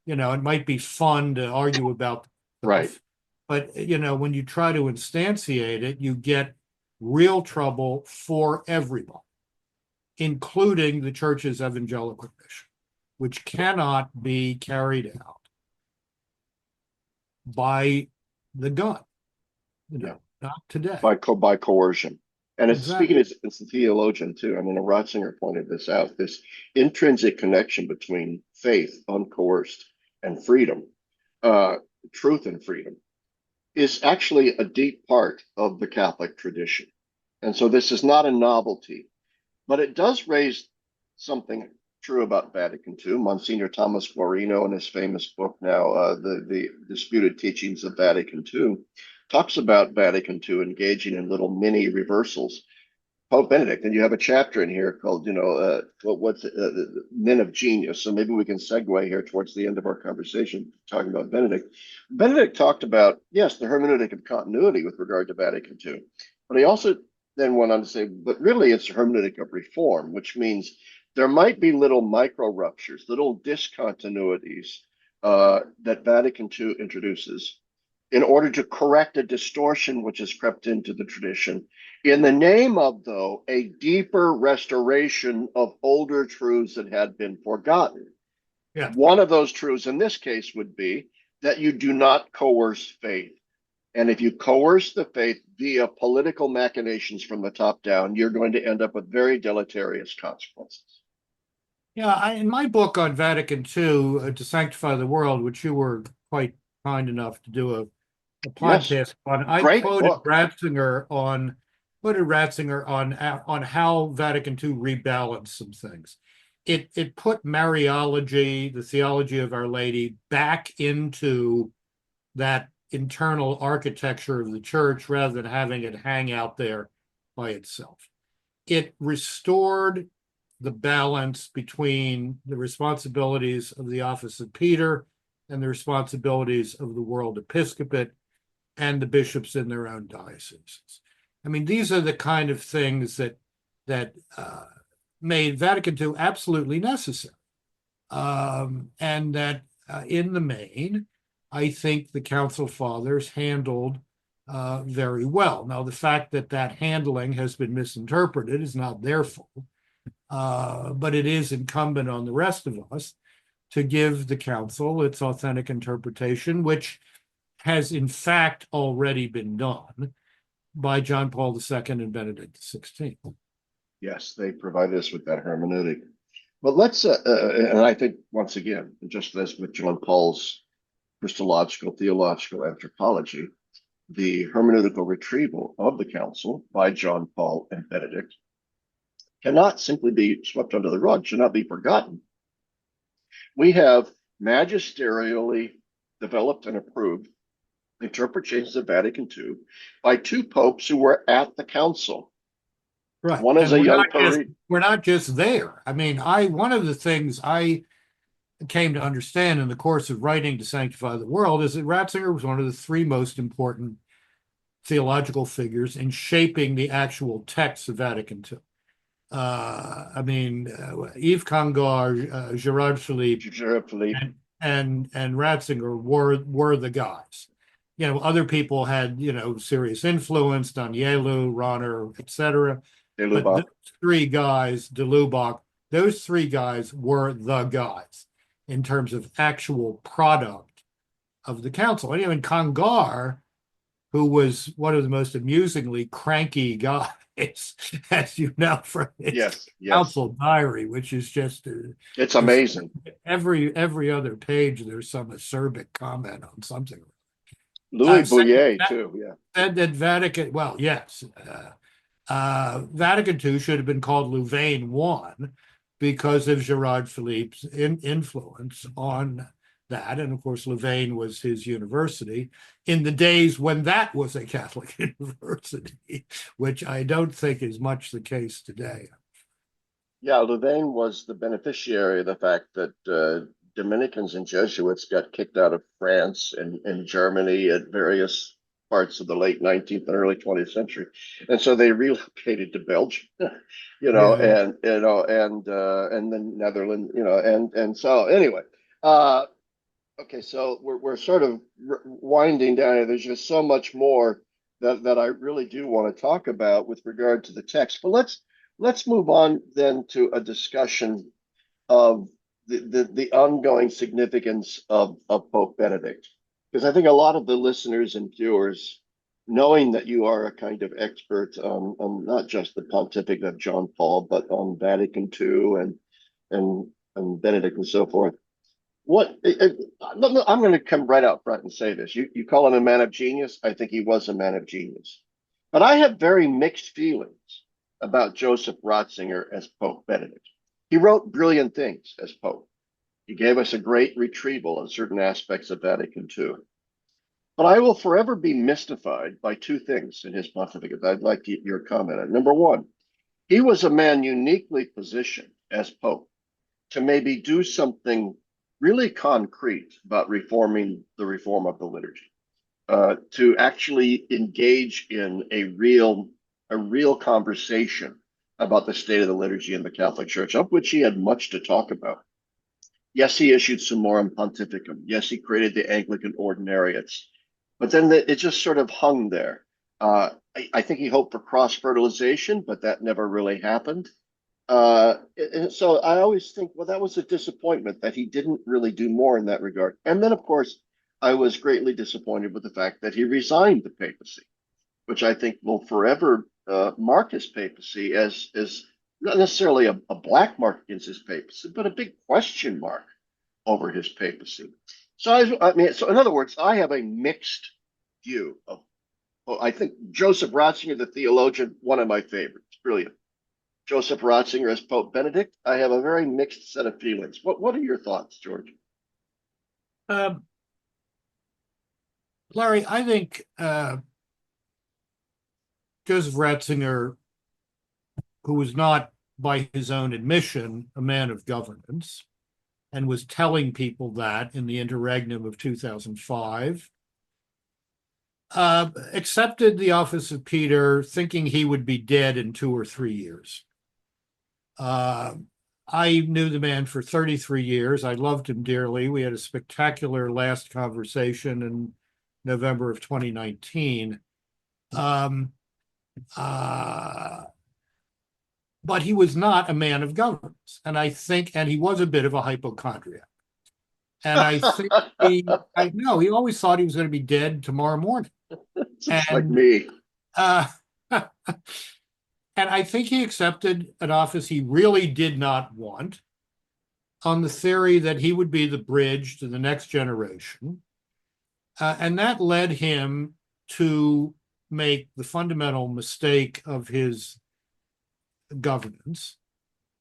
It might be fun to argue about stuff, right. But, when you try to instantiate it, you get real trouble for everyone, including the church's evangelical mission, which cannot be carried out by the gun, not today. By coercion. And it's Exactly. speaking as a theologian too. I mean, Ratzinger pointed this out, this intrinsic connection between faith, uncoerced, and freedom, truth and freedom, is actually a deep part of the Catholic tradition. And so this is not a novelty, but it does raise something true about Vatican II. Monsignor Thomas Guarino, in his famous book now, the Disputed Teachings of Vatican II, talks about Vatican II engaging in little mini reversals. Pope Benedict, and you have a chapter in here called, what's it, the Men of Genius. So maybe we can segue here towards the end of our conversation talking about Benedict. Benedict talked about, yes, the hermeneutic of continuity with regard to Vatican II, but he also then went on to say, but really it's a hermeneutic of reform, which means there might be little micro ruptures, little discontinuities that Vatican II introduces in order to correct a distortion which has crept into the tradition, in the name of, though, a deeper restoration of older truths that had been forgotten. Yeah. One of those truths in this case would be that you do not coerce faith. And if you coerce the faith via political machinations from the top down, you're going to end up with very deleterious consequences. Yeah, in my book on Vatican II, To Sanctify the World, which you were quite kind enough to do a podcast Yes, on, I great quoted book. Ratzinger on how Vatican II rebalanced some things. It put Mariology, the theology of Our Lady, back into that internal architecture of the church rather than having it hang out there by itself. It restored the balance between the responsibilities of the office of Peter and the responsibilities of the world episcopate and the bishops in their own dioceses. I mean, these are the kind of things that made Vatican II absolutely necessary, and that in the main, I think the Council Fathers handled very well. Now, the fact that handling has been misinterpreted is not their fault, but it is incumbent on the rest of us to give the Council its authentic interpretation, which has in fact already been done by John Paul II and Benedict XVI. Yes, they provided us with that hermeneutic. But let's, and I think once again, just as with John Paul's Christological theological anthropology, the hermeneutical retrieval of the council by John Paul and Benedict cannot simply be swept under the rug, should not be forgotten. We have magisterially developed and approved interpretations of Vatican II by two popes who were at the council. Right. One is and a young poet. we're not just there. I mean, one of the things I came to understand in the course of writing To Sanctify the World is that Ratzinger was one of the three most important theological figures in shaping the actual text of Vatican II. I mean, Yves Congar, Gerard Philippe, and Ratzinger were the guys. You know, other people had, serious influence, Danielu, Ronner, etc. But those three guys, de Lubac, those three guys were the guys in terms of actual product of the council. And even Congar, who was one of the most amusingly cranky guys, as you know, from his council diary, which is just it's amazing. Every other page, there's some acerbic comment on something. Louis Bouillet, too, yeah. Said that Vatican, well, yes, Vatican II should have been called Louvain I because of Gerard Philippe's influence on that. And of course, Louvain was his university in the days when that was a Catholic university, which I don't think is much the case today. Yeah, Louvain was the beneficiary of the fact that Dominicans and Jesuits got kicked out of France and Germany at various parts of the late 19th and early 20th century, and so they relocated to Belgium, and the Netherlands, and so anyway, okay, so we're sort of winding down here. There's just so much more that I really do want to talk about with regard to the text, but let's move on then to a discussion of the ongoing significance of Pope Benedict. Because I think a lot of the listeners and viewers, knowing that you are a kind of expert on not just the pontificate of John Paul, but on Vatican II and Benedict and so forth, I'm going to come right out front and say this. You call him a man of genius. I think he was a man of genius. But I have very mixed feelings about Joseph Ratzinger as Pope Benedict. He wrote brilliant things as Pope. He gave us a great retrieval on certain aspects of Vatican II. But I will forever be mystified by two things in his pontificate that I'd like your comment on. Number one, he was a man uniquely positioned as Pope to maybe do something really concrete about reforming the reform of the liturgy, to actually engage in a real conversation about the state of the liturgy in the Catholic Church, of which he had much to talk about. Yes, he issued Summorum Pontificum. Yes, he created the Anglican ordinariates, but then it just sort of hung there. I think he hoped for cross fertilization, but that never really happened. And so I always think, well, that was a disappointment that he didn't really do more in that regard. And then, of course, I was greatly disappointed with the fact that he resigned the papacy, which I think will forever mark his papacy as not necessarily a black mark against his papacy, but a big question mark over his papacy. So I mean, so in other words, I have a mixed view of. Well, I think Joseph Ratzinger, the theologian, one of my favorites, brilliant. Joseph Ratzinger as Pope Benedict, I have a very mixed set of feelings. What are your thoughts, George? Larry, I think Joseph Ratzinger, who was not, by his own admission, a man of governance, and was telling people that in the interregnum of 2005, accepted the office of Peter thinking he would be dead in 2 or 3 years. I knew the man for 33 years. I loved him dearly. We had a spectacular last conversation in November of 2019. But he was not a man of governance. And he was a bit of a hypochondriac. And I think I know he always thought he was going to be dead tomorrow morning. Just like me. And I think he accepted an office he really did not want on the theory that he would be the bridge to the next generation. And that led him to make the fundamental mistake of his governance,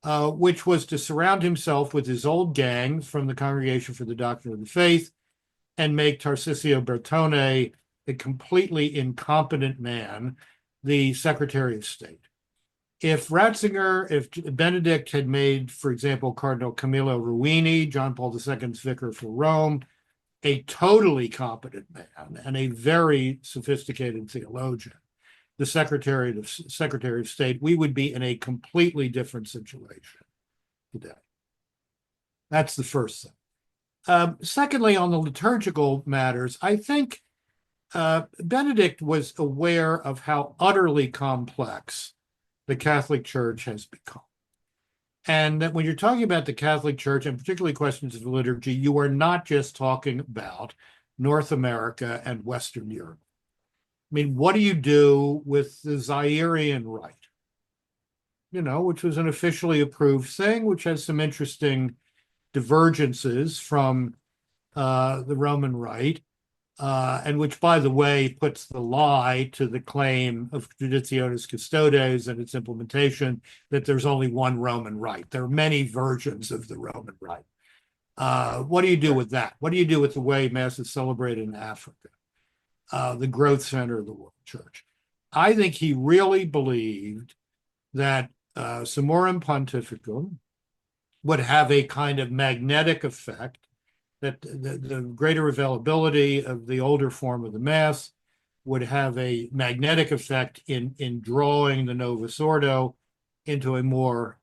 which was to surround himself with his old gang from the Congregation for the Doctrine of the Faith and make Tarcisio Bertone, a completely incompetent man, the Secretary of State. If Benedict had made, for example, Cardinal Camillo Ruini, John Paul II's vicar for Rome, a totally competent man and a very sophisticated theologian, the Secretary of State, we would be in a completely different situation today. That's the first thing. Secondly, on the liturgical matters, I think Benedict was aware of how utterly complex the Catholic Church has become. And that when you're talking about the Catholic Church, and particularly questions of liturgy, you are not just talking about North America and Western Europe. I mean, what do you do with the Zairian Rite? Which was an officially approved thing, which has some interesting divergences from the Roman Rite, and which, by the way, puts the lie to the claim of Traditionis Custodes and its implementation that there's only one Roman Rite. There are many versions of the Roman Rite. What do you do with that? What do you do with the way Mass is celebrated in Africa, the growth center of the world church? I think he really believed that Summorum Pontificum would have a kind of magnetic effect, that the greater availability of the older form of the Mass would have a magnetic effect in drawing the Novus Ordo into a more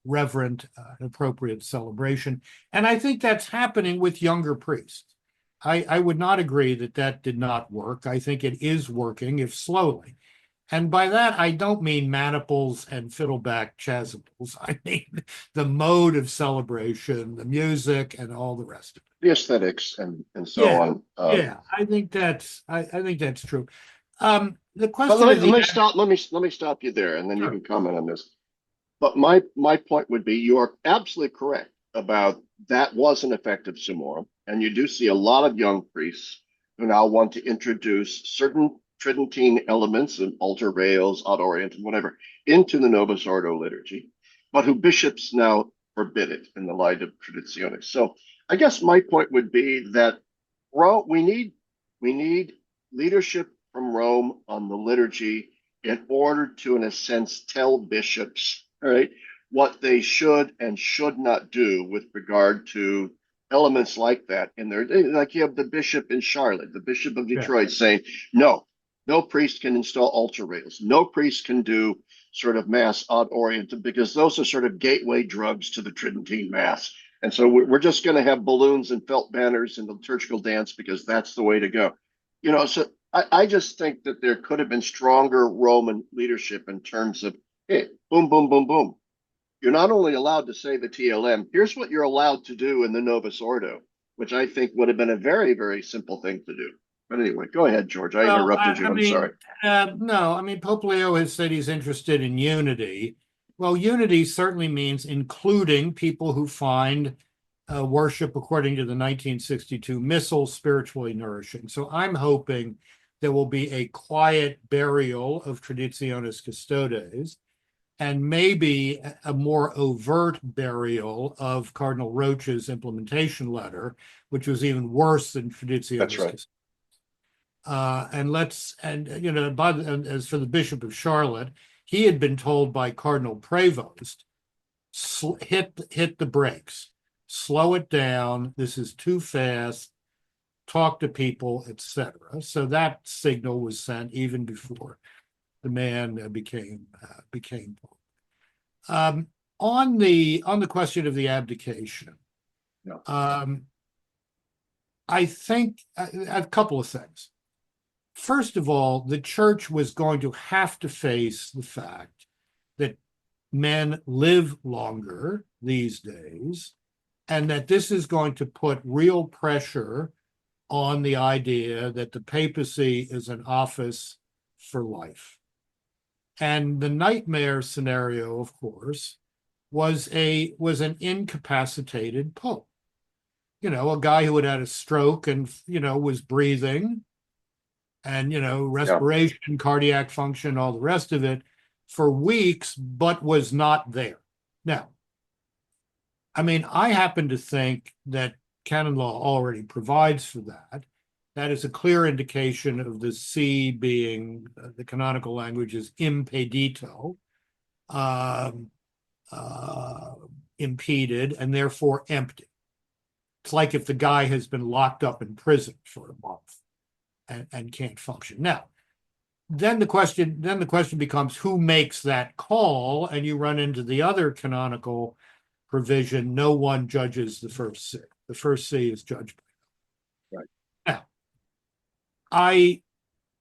reverent and appropriate celebration. And I think that's happening with younger priests. I would not agree that did not work. I think it is working, if slowly. And by that, I don't mean maniples and fiddleback chasubles. I mean the mode of celebration, the music, and all the rest of it. The aesthetics and so on. Yeah, I think that's true. The question But is, let me stop you there, and then Sure. you can comment on this. But my point would be, you are absolutely correct about that was an effective Summorum, and you do see a lot of young priests who now want to introduce certain Tridentine elements and altar rails, ad orientem, whatever, into the Novus Ordo liturgy, but who bishops now forbid it in the light of Traditionis. So I guess my point would be that we need leadership from Rome on the liturgy in order to, in a sense, tell bishops, all right, what they should and should not do with regard to elements like that in there. Like you have the bishop in Charlotte, the bishop of Yeah. Detroit saying, no, no priest can install altar rails. No priest can do sort of mass ad orientem because those are sort of gateway drugs to the Tridentine Mass. And so we're just going to have balloons and felt banners and the liturgical dance because that's the way to go. So I just think that there could have been stronger Roman leadership in terms of, hey, boom, boom, boom, boom. You're not only allowed to say the TLM, here's what you're allowed to do in the Novus Ordo, which I think would have been a very, very simple thing to do. But anyway, go ahead, George. I Well, interrupted you. I'm sorry. No, I mean, Pope Leo has said he's interested in unity. Well, unity certainly means including people who find worship according to the 1962 Missal spiritually nourishing. So I'm hoping there will be a quiet burial of Traditionis Custodes and maybe a more overt burial of Cardinal Roche's implementation letter, which was even worse than Traditionis That's right. Custodes. As for the Bishop of Charlotte, he had been told by Cardinal Prevost, hit the brakes, slow it down. This is too fast. Talk to people, etc. So that signal was sent even before the man became pope. On the question of the abdication, Yeah. I think a couple of things. First of all, the church was going to have to face the fact that men live longer these days, and that this is going to put real pressure on the idea that the papacy is an office for life. And the nightmare scenario, of course, was an incapacitated pope. A guy who had a stroke and was breathing and respiration, cardiac function, all the rest of it for weeks, but was not there. Now, I mean, I happen to think that canon law already provides for that. That is a clear indication of the see being the canonical language is impedito, impeded, and therefore empty. It's like if the guy has been locked up in prison for a month and can't function. Now, then the question becomes who makes that call, and you run into the other canonical provision: no one judges the first see. The first see is judged by. Right. Now, I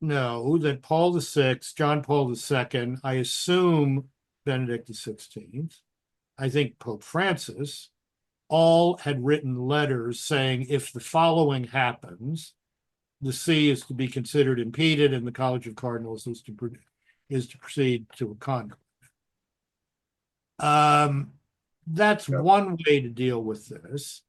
know that Paul VI, John Paul II, I assume Benedict XVI, I think Pope Francis, all had written letters saying if the following happens, the see is to be considered impeded, and the College of Cardinals is to proceed to a conclave. That's one way to deal with this.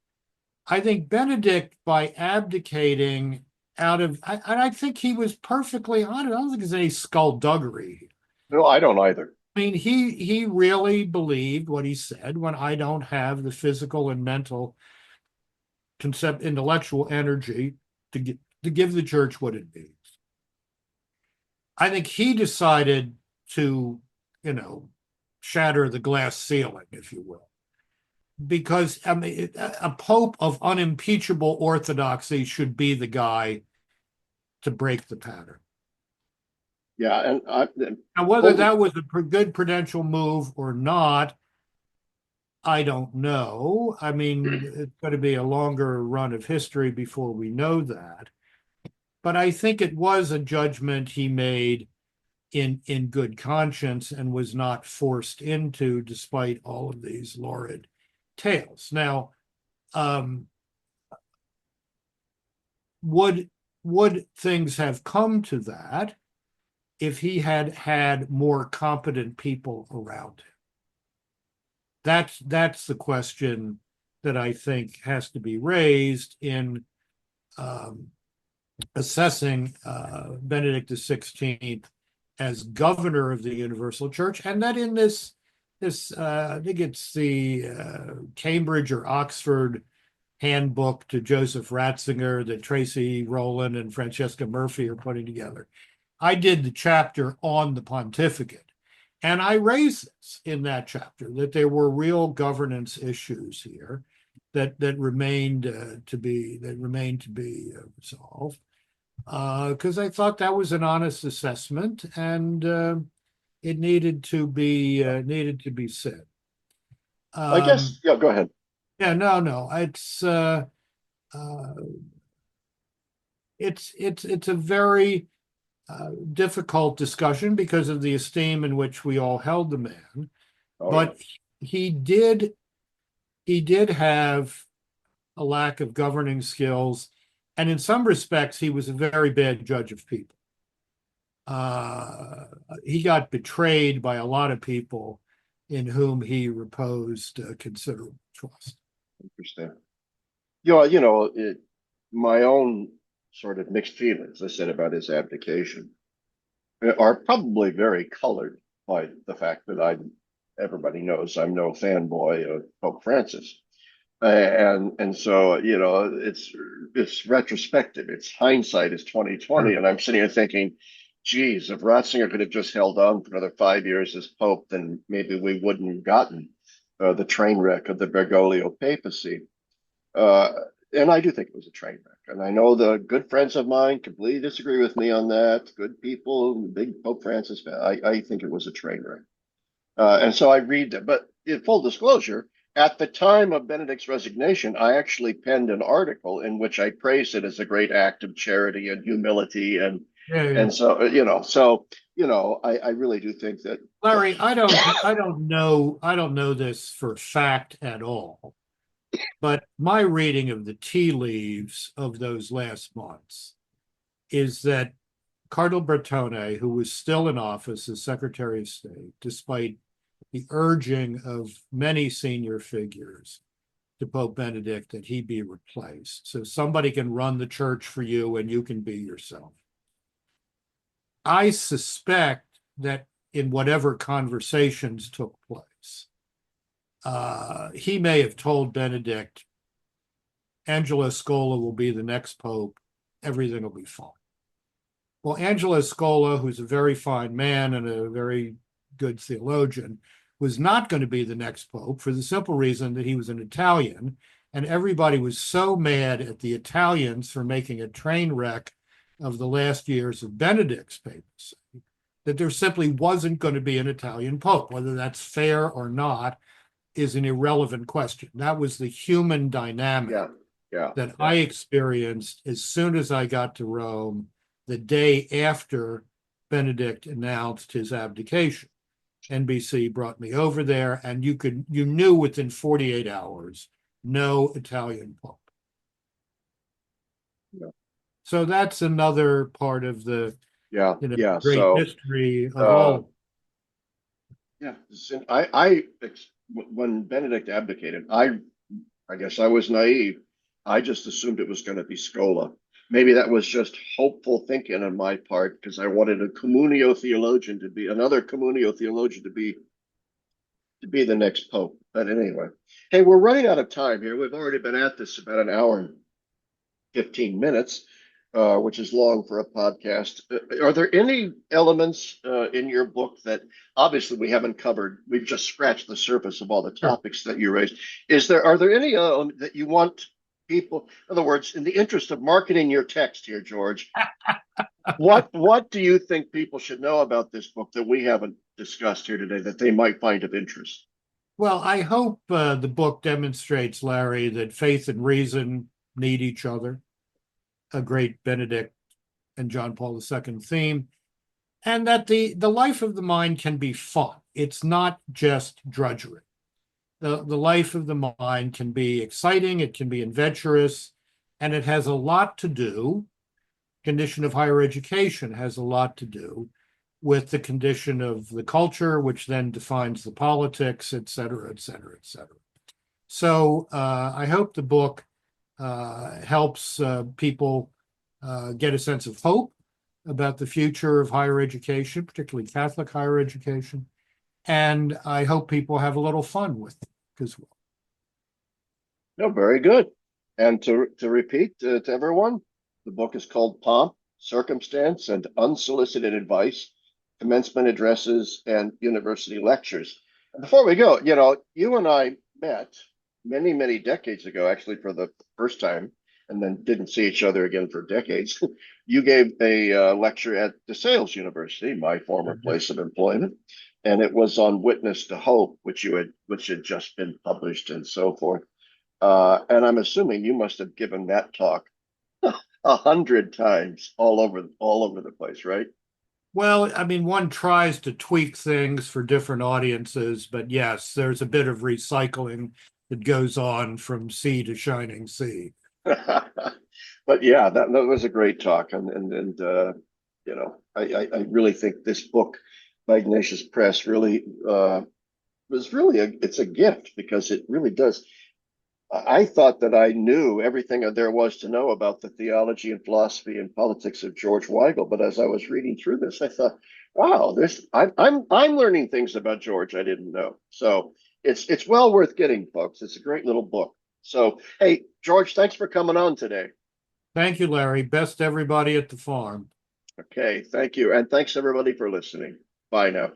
I think Benedict, by abdicating I think he was perfectly honest. I don't think there's any skullduggery. No, I don't either. I mean, he really believed what he said: when I don't have the physical and mental intellectual energy to give the church what it needs. I think he decided to, shatter the glass ceiling, if you will. Because a pope of unimpeachable orthodoxy should be the guy to break the pattern. Yeah, and whether that was a good prudential move or not, I don't know. I mean, it's going to be a longer run of history before we know that. But I think it was a judgment he made in good conscience and was not forced into, despite all of these lurid tales. Now, would things have come to that if he had had more competent people around him? That's the question that I think has to be raised in assessing Benedict XVI as governor of the Universal Church, and that in this I think it's the Cambridge or Oxford handbook to Joseph Ratzinger that Tracy Rowland and Francesca Murphy are putting together. I did the chapter on the pontificate, and I raised this in that chapter, that there were real governance issues here that remained to be resolved, because I thought that was an honest assessment, and it needed to be said. I guess, yeah, go ahead. Yeah, no, it's a very difficult discussion because of the esteem in which we all held the man. Oh, But he did have a lack of governing skills, and in some respects, he was a very bad judge of people. He got betrayed by a lot of people in whom he reposed considerable trust. interesting. My own sort of mixed feelings, I said, about his abdication are probably very colored by the fact that everybody knows I'm no fanboy of Pope Francis. And so, it's retrospective. It's hindsight is 2020. And I'm sitting here thinking, geez, if Ratzinger could have just held on for another 5 years as Pope, then maybe we wouldn't have gotten the train wreck of the Bergoglio papacy. And I do think it was a train wreck. And I know the good friends of mine completely disagree with me on that. Good people, big Pope Francis fan. I think it was a train wreck. And so I read that. But in full disclosure, at the time of Benedict's resignation, I actually penned an article in which I praised it as a great act of charity and humility. And so, I really do think that. Larry, I don't know this for fact at all. But my reading of the tea leaves of those last months is that Cardinal Bertone, who was still in office as Secretary of State, despite the urging of many senior figures to Pope Benedict that he be replaced, so somebody can run the church for you and you can be yourself. I suspect that in whatever conversations took place, he may have told Benedict, Angelo Scola will be the next pope, everything will be fine. Well, Angelo Scola, who's a very fine man and a very good theologian, was not going to be the next pope for the simple reason that he was an Italian, and everybody was so mad at the Italians for making a train wreck of the last years of Benedict's papacy that there simply wasn't going to be an Italian pope. Whether that's fair or not is an irrelevant question. That was the human dynamic that I experienced as soon as I got to Rome the day after Benedict announced his abdication. NBC brought me over there, and you knew within 48 hours, no Italian pope. So that's another part of the great history of all. When Benedict abdicated, I guess I was naive. I just assumed it was going to be Scola. Maybe that was just hopeful thinking on my part because I wanted another communio theologian to be the next pope. But anyway, hey, we're running out of time here. We've already been at this about an hour and 15 minutes. Which is long for a podcast. Are there any elements in your book that obviously we haven't covered? We've just scratched the surface of all the topics that you raised. Are there any that you want people, in other words, in the interest of marketing your text here, George, what do you think people should know about this book that we haven't discussed here today that they might find of interest? Well, I hope the book demonstrates, Larry, that faith and reason need each other. A great Benedict and John Paul II theme, and that the life of the mind can be fun. It's not just drudgery. The life of the mind can be exciting, it can be adventurous, and it has a lot to do, condition of higher education has a lot to do with the condition of the culture, which then defines the politics, et cetera, et cetera, et cetera. So I hope the book helps people get a sense of hope about the future of higher education, particularly Catholic higher education. And I hope people have a little fun with it as well. No, very good. And to repeat to everyone, the book is called Pomp, circumstance, and unsolicited advice, commencement addresses, and university lectures. And before we go, you and I met many, many decades ago, actually for the first time, and then didn't see each other again for decades. You gave a lecture at DeSales University, my former place of employment, and it was on Witness to Hope, which had just been published and so forth. And I'm assuming you must have given that talk 100 times all over the place, right? Well, I mean, one tries to tweak things for different audiences, but yes, there's a bit of recycling that goes on from sea to shining sea. But yeah, that was a great talk, and I really think this book by Ignatius Press really was really it's a gift, because it really does. I thought that I knew everything there was to know about the theology and philosophy and politics of George Weigel, but as I was reading through this, I thought, wow, I'm learning things about George I didn't know. So it's well worth getting, folks. It's a great little book. So hey, George, thanks for coming on today. Thank you, Larry. Best everybody at the farm. Okay, thank you, and thanks everybody for listening. Bye now.